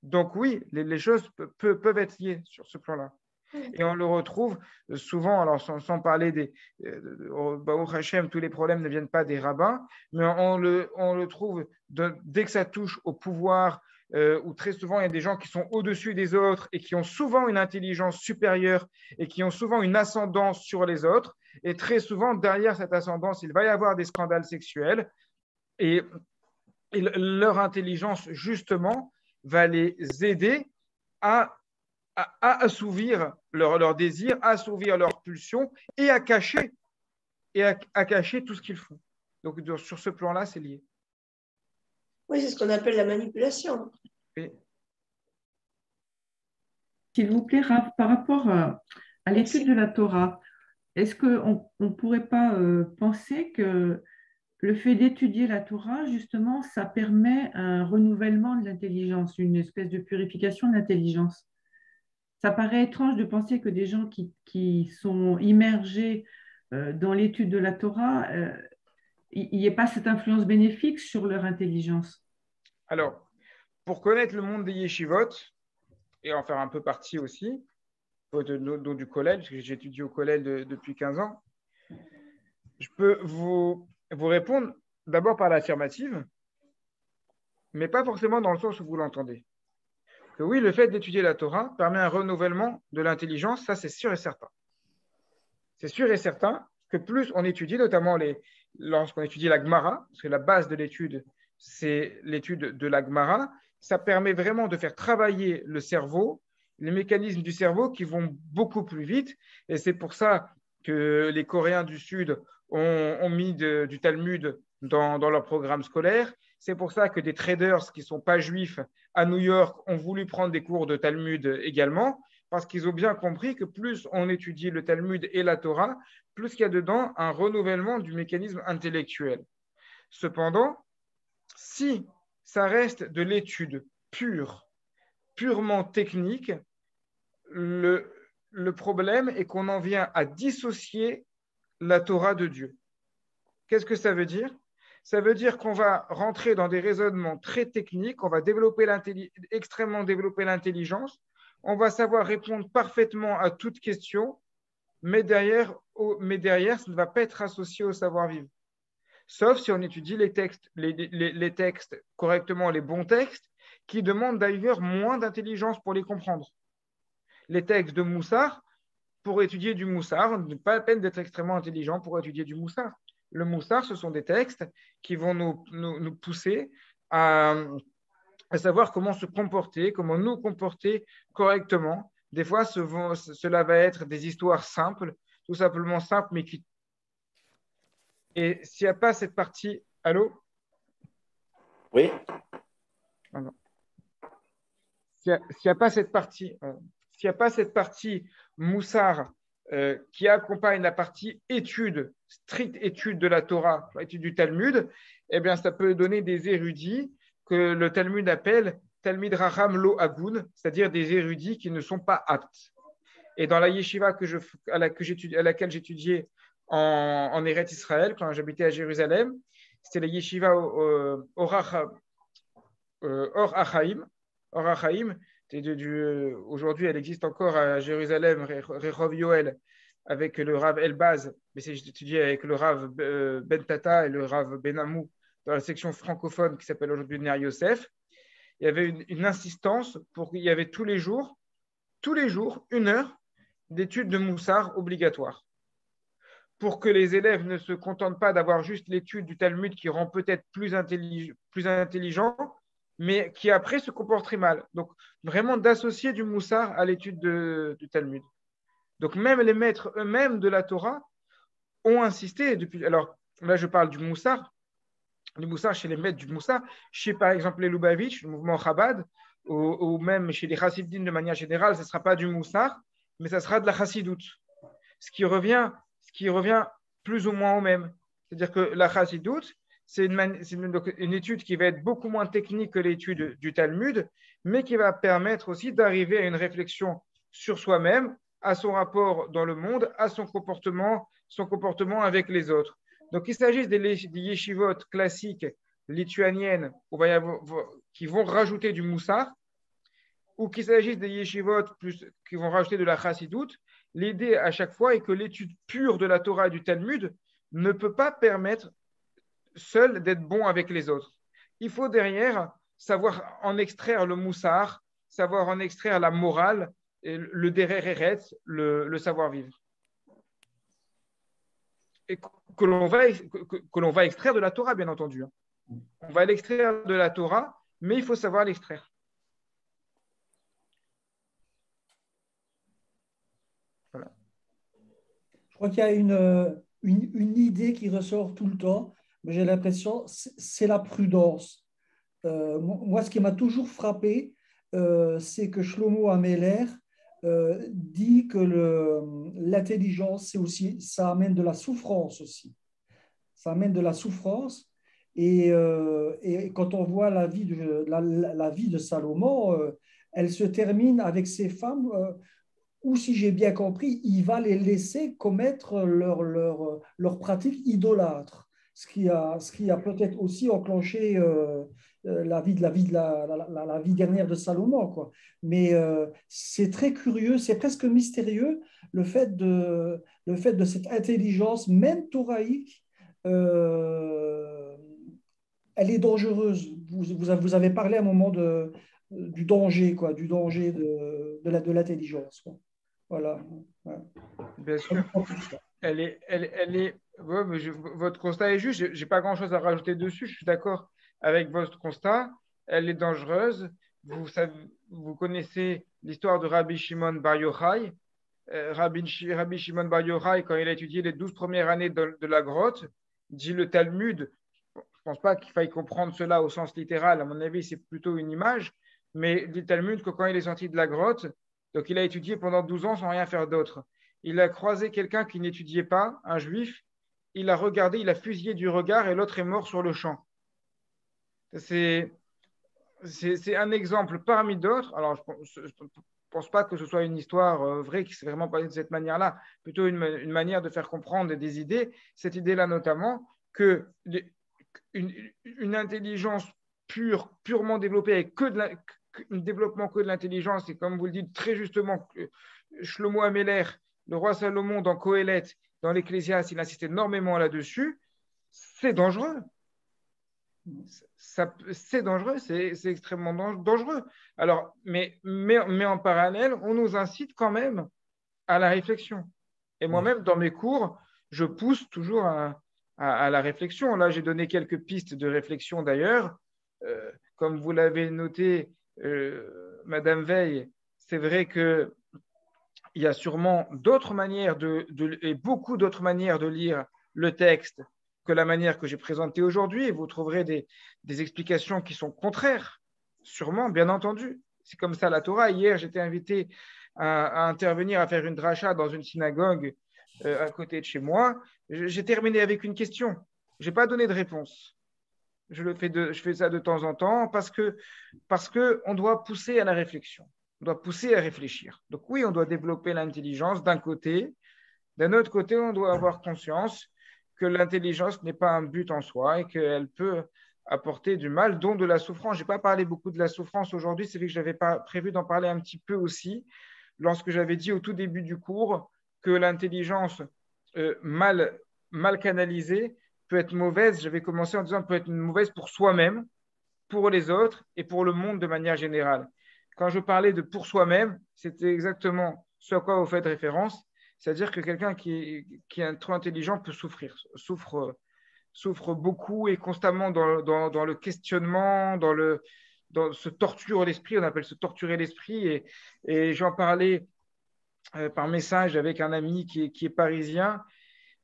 Donc oui, les choses peuvent être liées sur ce plan-là. Et on le retrouve souvent, alors sans parler au Hachem, tous les problèmes ne viennent pas des rabbins, mais on le trouve dès que ça touche au pouvoir, où très souvent il y a des gens qui sont au-dessus des autres et qui ont souvent une intelligence supérieure et qui ont souvent une ascendance sur les autres. Et très souvent, derrière cette ascendance, il va y avoir des scandales sexuels et leur intelligence, justement, va les aider à assouvir leur désir, à assouvir leurs pulsions et à cacher tout ce qu'ils font. Donc, sur ce plan-là, c'est lié. Oui, c'est ce qu'on appelle la manipulation. Oui. S'il vous plaît, Rav, par rapport à l'étude de la Torah, est-ce qu'on ne pourrait pas penser que le fait d'étudier la Torah, justement, ça permet un renouvellement de l'intelligence, une espèce de purification de l'intelligence? Ça paraît étrange de penser que des gens qui sont immergés dans l'étude de la Torah, il n'y ait pas cette influence bénéfique sur leur intelligence. Alors, pour connaître le monde des yeshivot, et en faire un peu partie aussi, du collège, parce que j'ai étudié au collège depuis 15 ans, je peux vous répondre d'abord par l'affirmative, mais pas forcément dans le sens où vous l'entendez. Que oui, le fait d'étudier la Torah permet un renouvellement de l'intelligence, ça c'est sûr et certain. C'est sûr et certain que plus on étudie, notamment lorsqu'on étudie la Gemara, parce que la base de l'étude, c'est l'étude de la Gemara, ça permet vraiment de faire travailler le cerveau, les mécanismes du cerveau qui vont beaucoup plus vite. Et c'est pour ça que les Coréens du Sud ont mis du Talmud dans leur programme scolaire. C'est pour ça que des traders qui ne sont pas juifs à New York ont voulu prendre des cours de Talmud également, parce qu'ils ont bien compris que plus on étudie le Talmud et la Torah, plus il y a dedans un renouvellement du mécanisme intellectuel. Cependant, si ça reste de l'étude purement technique, le problème est qu'on en vient à dissocier la Torah de Dieu. Qu'est-ce que ça veut dire? Ça veut dire qu'on va rentrer dans des raisonnements très techniques, on va extrêmement développer l'intelligence, on va savoir répondre parfaitement à toute question, mais derrière, ça ne va pas être associé au savoir-vivre. Sauf si on étudie les textes correctement, les bons textes, qui demandent d'ailleurs moins d'intelligence pour les comprendre. Les textes de Moussar, pour étudier du Moussar, on n'a pas la peine d'être extrêmement intelligent pour étudier du Moussar. Le Moussar, ce sont des textes qui vont nous pousser à savoir comment se comporter, comment nous comporter correctement. Des fois, cela va être des histoires simples, tout simplement simples, mais qui... Et s'il n'y a pas cette partie... Allô? Oui. S'il n'y a pas cette partie Moussar qui accompagne la partie stricte étude de la Torah, étude du Talmud, eh bien, ça peut donner des érudits que le Talmud appelle Talmid Raham Lo Agun, c'est-à-dire des érudits qui ne sont pas aptes. Et dans la yeshiva à laquelle j'étudiais en Eretz Israël, quand j'habitais à Jérusalem, c'était la yeshiva Or Achaim. Or Achaim, aujourd'hui, elle existe encore à Jérusalem, Rehov Yoel, avec le Rav Elbaz, mais j'étudiais avec le Rav Ben Tata et le Rav Ben Amou dans la section francophone qui s'appelle aujourd'hui Ner Yosef. Il y avait une insistance pour qu'il y avait tous les jours, 1 heure d'études de Moussar obligatoire. Pour que les élèves ne se contentent pas d'avoir juste l'étude du Talmud qui rend peut-être plus intelligent, mais qui après se comporterait mal. Donc, vraiment d'associer du Moussar à l'étude du Talmud. Donc, même les maîtres eux-mêmes de la Torah ont insisté depuis. Alors, là, je parle du Moussar chez les maîtres du Moussar, chez par exemple les Lubavitch, le mouvement Chabad, ou même chez les Chassidim de manière générale, ce ne sera pas du Moussar, mais ça sera de la Chassidoute. Ce qui revient plus ou moins au même. C'est-à-dire que la Chassidoute, c'est une étude qui va être beaucoup moins technique que l'étude du Talmud, mais qui va permettre aussi d'arriver à une réflexion sur soi-même, à son rapport dans le monde, à son comportement avec les autres. Donc, qu'il s'agisse des yeshivot classiques lituaniennes qui vont rajouter du Moussar, ou qu'il s'agisse des yeshivot qui vont rajouter de la Chassidoute, l'idée à chaque fois est que l'étude pure de la Torah et du Talmud ne peut pas permettre seul d'être bon avec les autres. Il faut derrière savoir en extraire le Moussar, savoir en extraire la morale, et le derer eretz, le savoir-vivre. Et que l'on va extraire de la Torah, bien entendu. On va l'extraire de la Torah, mais il faut savoir l'extraire. Voilà. Je crois qu'il y a une idée qui ressort tout le temps, mais j'ai l'impression c'est la prudence. Moi, ce qui m'a toujours frappé, c'est que Shlomo Ameler dit que l'intelligence, c'est aussi, ça amène de la souffrance aussi. Ça amène de la souffrance. Et quand on voit la vie de Salomon, elle se termine avec ces femmes où, si j'ai bien compris, il va les laisser commettre leur pratique idolâtre. Ce qui a peut-être aussi enclenché la vie dernière de Salomon, quoi. Mais c'est très curieux, c'est presque mystérieux le fait de cette intelligence, même thoraïque, elle est dangereuse. Vous avez parlé à un moment du danger, quoi, du danger de l'intelligence, quoi. Voilà. Ouais. Bien sûr. Ouais, mais votre constat est juste. Je n'ai pas grand-chose à rajouter dessus. Je suis d'accord avec votre constat. Elle est dangereuse. Vous connaissez l'histoire de Rabbi Shimon Bar Yochai. Rabbi Shimon Bar Yochai, quand il a étudié les 12 premières années de la grotte, dit le Talmud. Je ne pense pas qu'il faille comprendre cela au sens littéral. À mon avis, c'est plutôt une image. Mais dit Talmud que quand il est sorti de la grotte, donc il a étudié pendant 12 ans sans rien faire d'autre. Il a croisé quelqu'un qui n'étudiait pas, un juif. Il a regardé, il a fusillé du regard et l'autre est mort sur le champ. C'est un exemple parmi d'autres. Alors, je ne pense pas que ce soit une histoire vraie qui s'est vraiment passée de cette manière-là, plutôt une manière de faire comprendre des idées. Cette idée-là notamment, que une intelligence purement développée avec un développement que de l'intelligence, et comme vous le dites très justement, Shlomo Améler, le roi Salomon dans Qoéleth, dans l'Ecclésiaste, il insiste énormément là-dessus, c'est dangereux. C'est dangereux, c'est extrêmement dangereux. Alors, mais en parallèle, on nous incite quand même à la réflexion. Et moi-même, dans mes cours, je pousse toujours à la réflexion. Là, j'ai donné quelques pistes de réflexion d'ailleurs. Comme vous l'avez noté, Madame Veil, c'est vrai qu'il y a sûrement d'autres manières et beaucoup d'autres manières de lire le texte que la manière que j'ai présentée aujourd'hui. Et vous trouverez des explications qui sont contraires, sûrement, bien entendu. C'est comme ça la Torah. Hier, j'étais invité à intervenir, à faire une dracha dans une synagogue à côté de chez moi. J'ai terminé avec une question. Je n'ai pas donné de réponse. Je fais ça de temps en temps parce qu'on doit pousser à la réflexion. On doit pousser à réfléchir. Donc oui, on doit développer l'intelligence d'un côté. D'un autre côté, on doit avoir conscience que l'intelligence n'est pas un but en soi et qu'elle peut apporter du mal, dont de la souffrance. Je n'ai pas parlé beaucoup de la souffrance aujourd'hui, c'est vrai que je n'avais pas prévu d'en parler un petit peu aussi, lorsque j'avais dit au tout début du cours que l'intelligence mal canalisée peut être mauvaise. J'avais commencé en disant qu'elle peut être mauvaise pour soi-même, pour les autres et pour le monde de manière générale. Quand je parlais de pour soi-même, c'était exactement ce à quoi vous faites référence. C'est-à-dire que quelqu'un qui est trop intelligent peut souffre beaucoup et constamment dans le questionnement, dans se torture l'esprit, on appelle se torturer l'esprit. Et j'en parlais par message avec un ami qui est parisien.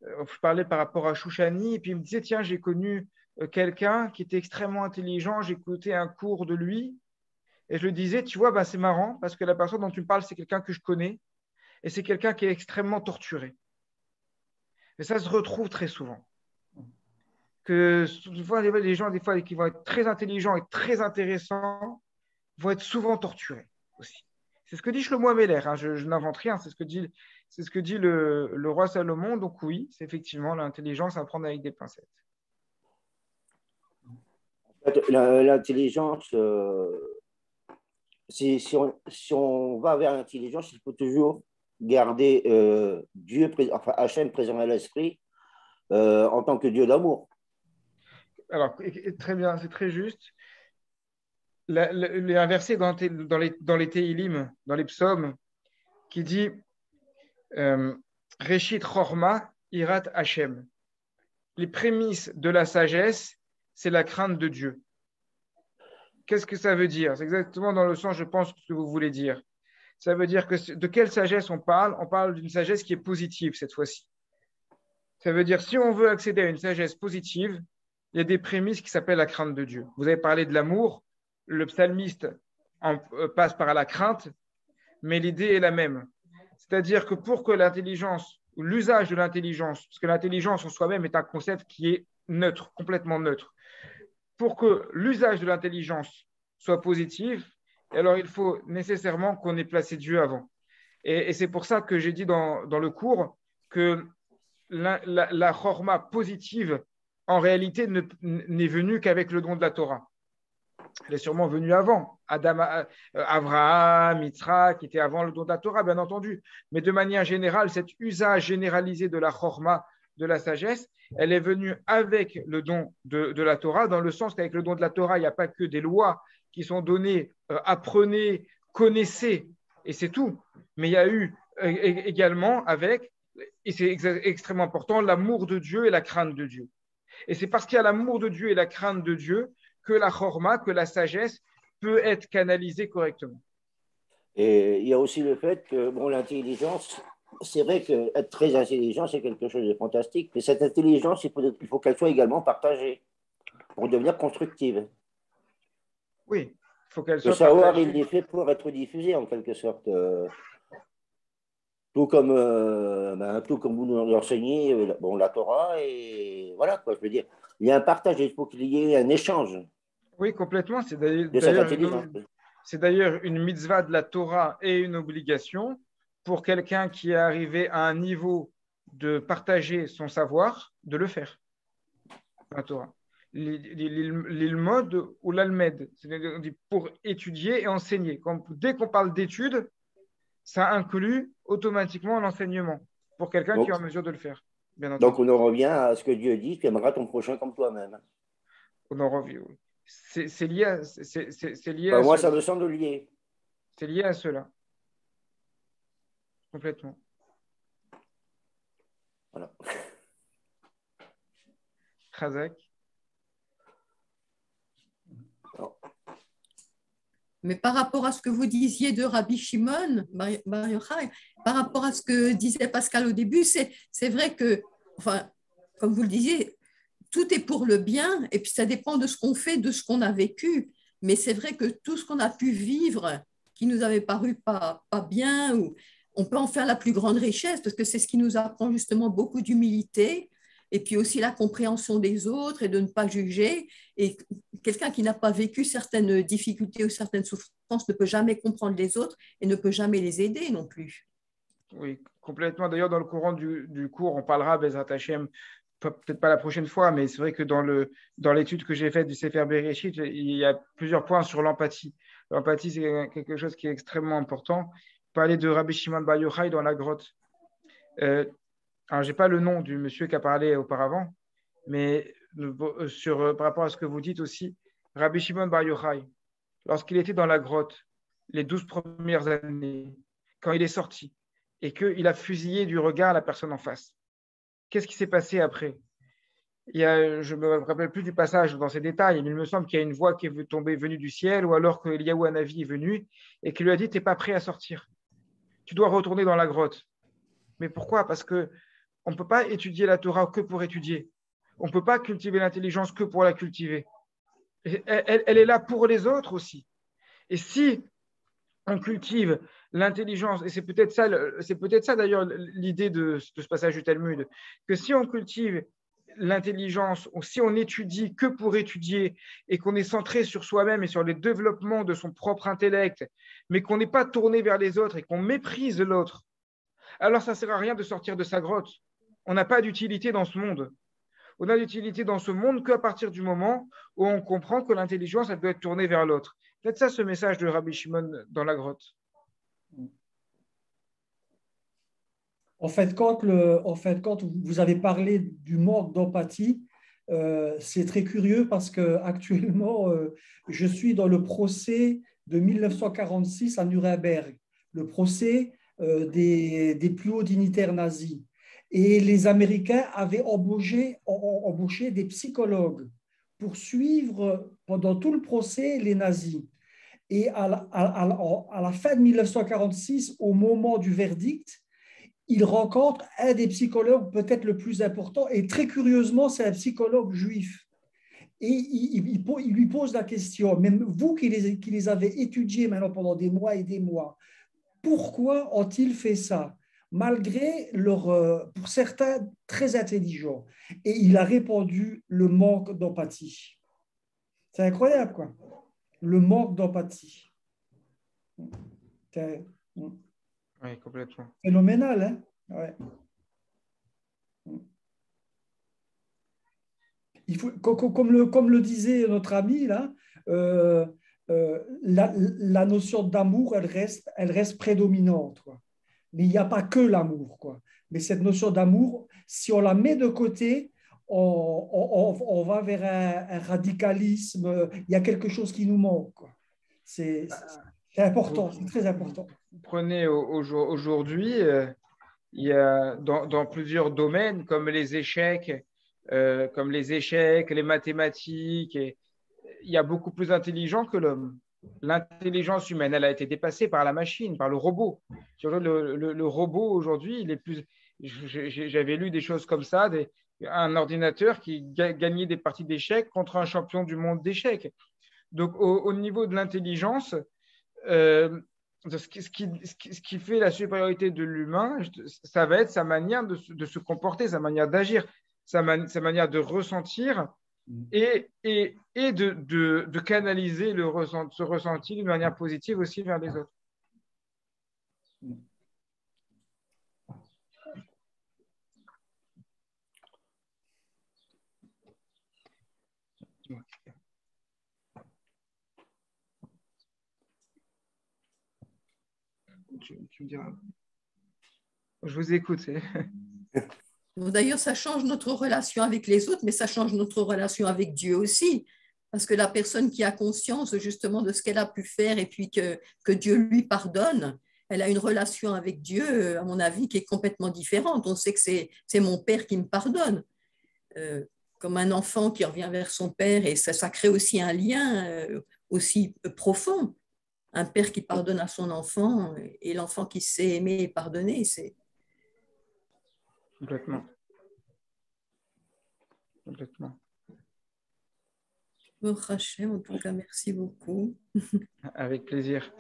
Je parlais par rapport à Chouchani, et puis il me disait, tiens, j'ai connu quelqu'un qui était extrêmement intelligent, j'ai écouté un cours de lui, et je lui disais, tu vois, c'est marrant, parce que la personne dont tu me parles, c'est quelqu'un que je connais, et c'est quelqu'un qui est extrêmement torturé. Et ça se retrouve très souvent. Que les gens, des fois, qui vont être très intelligents et très intéressants, vont être souvent torturés aussi. C'est ce que dit Shlomo Améler, hein, je n'invente rien, c'est ce que dit le roi Salomon. Donc oui, c'est effectivement l'intelligence à prendre avec des pincettes. En fait, l'intelligence, si on va vers l'intelligence, il faut toujours garder Dieu, enfin Hachem présent à l'esprit en tant que Dieu d'amour. Alors, très bien, c'est très juste. Il y a un verset dans les Tehillim, dans les psaumes, qui dit Reshit Chorma Irat Hachem. Les prémices de la sagesse, c'est la crainte de Dieu. Qu'est-ce que ça veut dire? C'est exactement dans le sens, je pense, ce que vous voulez dire. Ça veut dire que de quelle sagesse on parle? On parle d'une sagesse qui est positive cette fois-ci. Ça veut dire si on veut accéder à une sagesse positive, il y a des prémices qui s'appellent la crainte de Dieu. Vous avez parlé de l'amour, le psalmiste passe par la crainte, mais l'idée est la même. C'est-à-dire que pour que l'intelligence, ou l'usage de l'intelligence, parce que l'intelligence en soi-même est un concept qui est neutre, complètement neutre, pour que l'usage de l'intelligence soit positif, alors il faut nécessairement qu'on ait placé Dieu avant. Et c'est pour ça que j'ai dit dans le cours que la chorma positive, en réalité, n'est venue qu'avec le don de la Torah. Elle est sûrement venue avant. Abraham, Yitzhak, qui était avant le don de la Torah, bien entendu. Mais de manière générale, cet usage généralisé de la chorma, de la sagesse, elle est venue avec le don de la Torah, dans le sens qu'avec le don de la Torah, il n'y a pas que des lois qui sont données, apprenez, connaissez, et c'est tout. Mais il y a eu également avec et c'est extrêmement important, l'amour de Dieu et la crainte de Dieu. Et c'est parce qu'il y a l'amour de Dieu et la crainte de Dieu que la chorma, que la sagesse peut être canalisée correctement. Et il y a aussi le fait que bon, l'intelligence, c'est vrai qu'être très intelligent, c'est quelque chose de fantastique, mais cette intelligence, il faut qu'elle soit également partagée pour devenir constructive. Oui, il faut qu'elle Le soit savoir, partagée. il est fait pour être diffusé en quelque sorte. Tout comme vous nous l'enseignez, bon, la Torah, et voilà quoi, je veux dire. Il y a un partage, il faut qu'il y ait un échange Oui, complètement. de cette intelligence. C'est d'ailleurs une mitzvah de la Torah et une obligation pour quelqu'un qui est arrivé à un niveau de partager son savoir, de le faire. La Torah. L'ilmod ou l'almed, c'est-à-dire pour étudier et enseigner. Dès qu'on parle d'études, ça inclut automatiquement l'enseignement pour quelqu'un qui est en mesure de le faire. Bien entendu. Donc on en revient à ce que Dieu dit, tu aimeras ton prochain comme toi-même. On en revient, oui. C'est lié à, Moi, cela. ça me semble lié. C'est lié à cela. Complètement. Voilà. Chazak. Mais par rapport à ce que vous disiez de Rabbi Shimon, Bar Yochai, par rapport à ce que disait Pascal au début, c'est vrai que, enfin, comme vous le disiez, tout est pour le bien, et puis ça dépend de ce qu'on fait, de ce qu'on a vécu. Mais c'est vrai que tout ce qu'on a pu vivre, qui nous avait paru pas bien, on peut en faire la plus grande richesse, parce que c'est ce qui nous apprend justement beaucoup d'humilité, et puis aussi la compréhension des autres et de ne pas juger. Et quelqu'un qui n'a pas vécu certaines difficultés ou certaines souffrances ne peut jamais comprendre les autres et ne peut jamais les aider non plus. Oui, complètement. D'ailleurs, dans le courant du cours, on parlera, Bezrat Hashem, peut-être pas la prochaine fois, mais c'est vrai que dans l'étude que j'ai faite du Sefer Bereshit, il y a plusieurs points sur l'empathie. L'empathie, c'est quelque chose qui est extrêmement important. Parler de Rabbi Shimon Bar Yochai dans la grotte. Alors, je n'ai pas le nom du monsieur qui a parlé auparavant, mais par rapport à ce que vous dites aussi, Rabbi Shimon Bar Yochai, lorsqu'il était dans la grotte, les 12 premières années, quand il est sorti, et qu'il a fusillé du regard la personne en face, qu'est-ce qui s'est passé après? Je ne me rappelle plus du passage dans ces détails, mais il me semble qu'il y a une voix qui est venue du ciel, ou alors que Eliyahu Hanavi est venu et qui lui a dit, tu n'es pas prêt à sortir. Tu dois retourner dans la grotte. Mais pourquoi? Parce qu'on ne peut pas étudier la Torah que pour étudier. On ne peut pas cultiver l'intelligence que pour la cultiver. Elle est là pour les autres aussi. Et si on cultive l'intelligence, et c'est peut-être ça d'ailleurs l'idée de ce passage du Talmud, que si on cultive l'intelligence, ou si on étudie que pour étudier, et qu'on est centré sur soi-même et sur le développement de son propre intellect, mais qu'on n'est pas tourné vers les autres et qu'on méprise l'autre, alors ça ne sert à rien de sortir de sa grotte. On n'a pas d'utilité dans ce monde. On n'a d'utilité dans ce monde qu'à partir du moment où on comprend que l'intelligence, elle doit être tournée vers l'autre. Peut-être ça, ce message de Rabbi Shimon dans la grotte. En fait, quand vous avez parlé du manque d'empathie, c'est très curieux parce qu'actuellement, je suis dans le procès de 1946 à Nuremberg, le procès des plus hauts dignitaires nazis. Et les Américains avaient embauché des psychologues pour suivre pendant tout le procès les nazis. Et à la fin de 1946, au moment du verdict, il rencontre un des psychologues peut-être le plus important, et très curieusement, c'est un psychologue juif. Et il lui pose la question, même vous qui les avez étudiés maintenant pendant des mois et des mois, pourquoi ont-ils fait ça, malgré pour certains, très intelligents? Et il a répondu, le manque d'empathie. C'est incroyable, quoi. Le manque d'empathie. Oui, complètement. Phénoménal, hein? Ouais. Il faut, comme le disait notre ami, là, la notion d'amour, elle reste prédominante, quoi. Mais il n'y a pas que l'amour, quoi. Mais cette notion d'amour, si on la met de côté, on va vers un radicalisme. Il y a quelque chose qui nous manque, quoi. C'est important, c'est très important. Vous prenez aujourd'hui il y a dans plusieurs domaines comme les échecs, les mathématiques, et il y a beaucoup plus intelligent que l'homme. L'intelligence humaine, elle a été dépassée par la machine, par le robot. Le robot aujourd'hui, il est plus. J'avais lu des choses comme ça, un ordinateur qui gagnait des parties d'échecs contre un champion du monde d'échecs. Donc, au niveau de l'intelligence, ce qui fait la supériorité de l'humain, ça va être sa manière de se comporter, sa manière d'agir, sa manière de ressentir et de canaliser ce ressenti d'une manière positive aussi vers les autres. Tu me diras. Je vous écoute. D'ailleurs, ça change notre relation avec les autres, mais ça change notre relation avec Dieu aussi. Parce que la personne qui a conscience justement de ce qu'elle a pu faire et puis que Dieu lui pardonne, elle a une relation avec Dieu, à mon avis, qui est complètement différente. On sait que c'est mon père qui me pardonne. Comme un enfant qui revient vers son père, et ça crée aussi un lien aussi profond. Un père qui pardonne à son enfant et l'enfant qui sait aimer et pardonner, c'est... Complètement. Complètement. Bon, Rachel, en tout cas, merci beaucoup. Avec plaisir.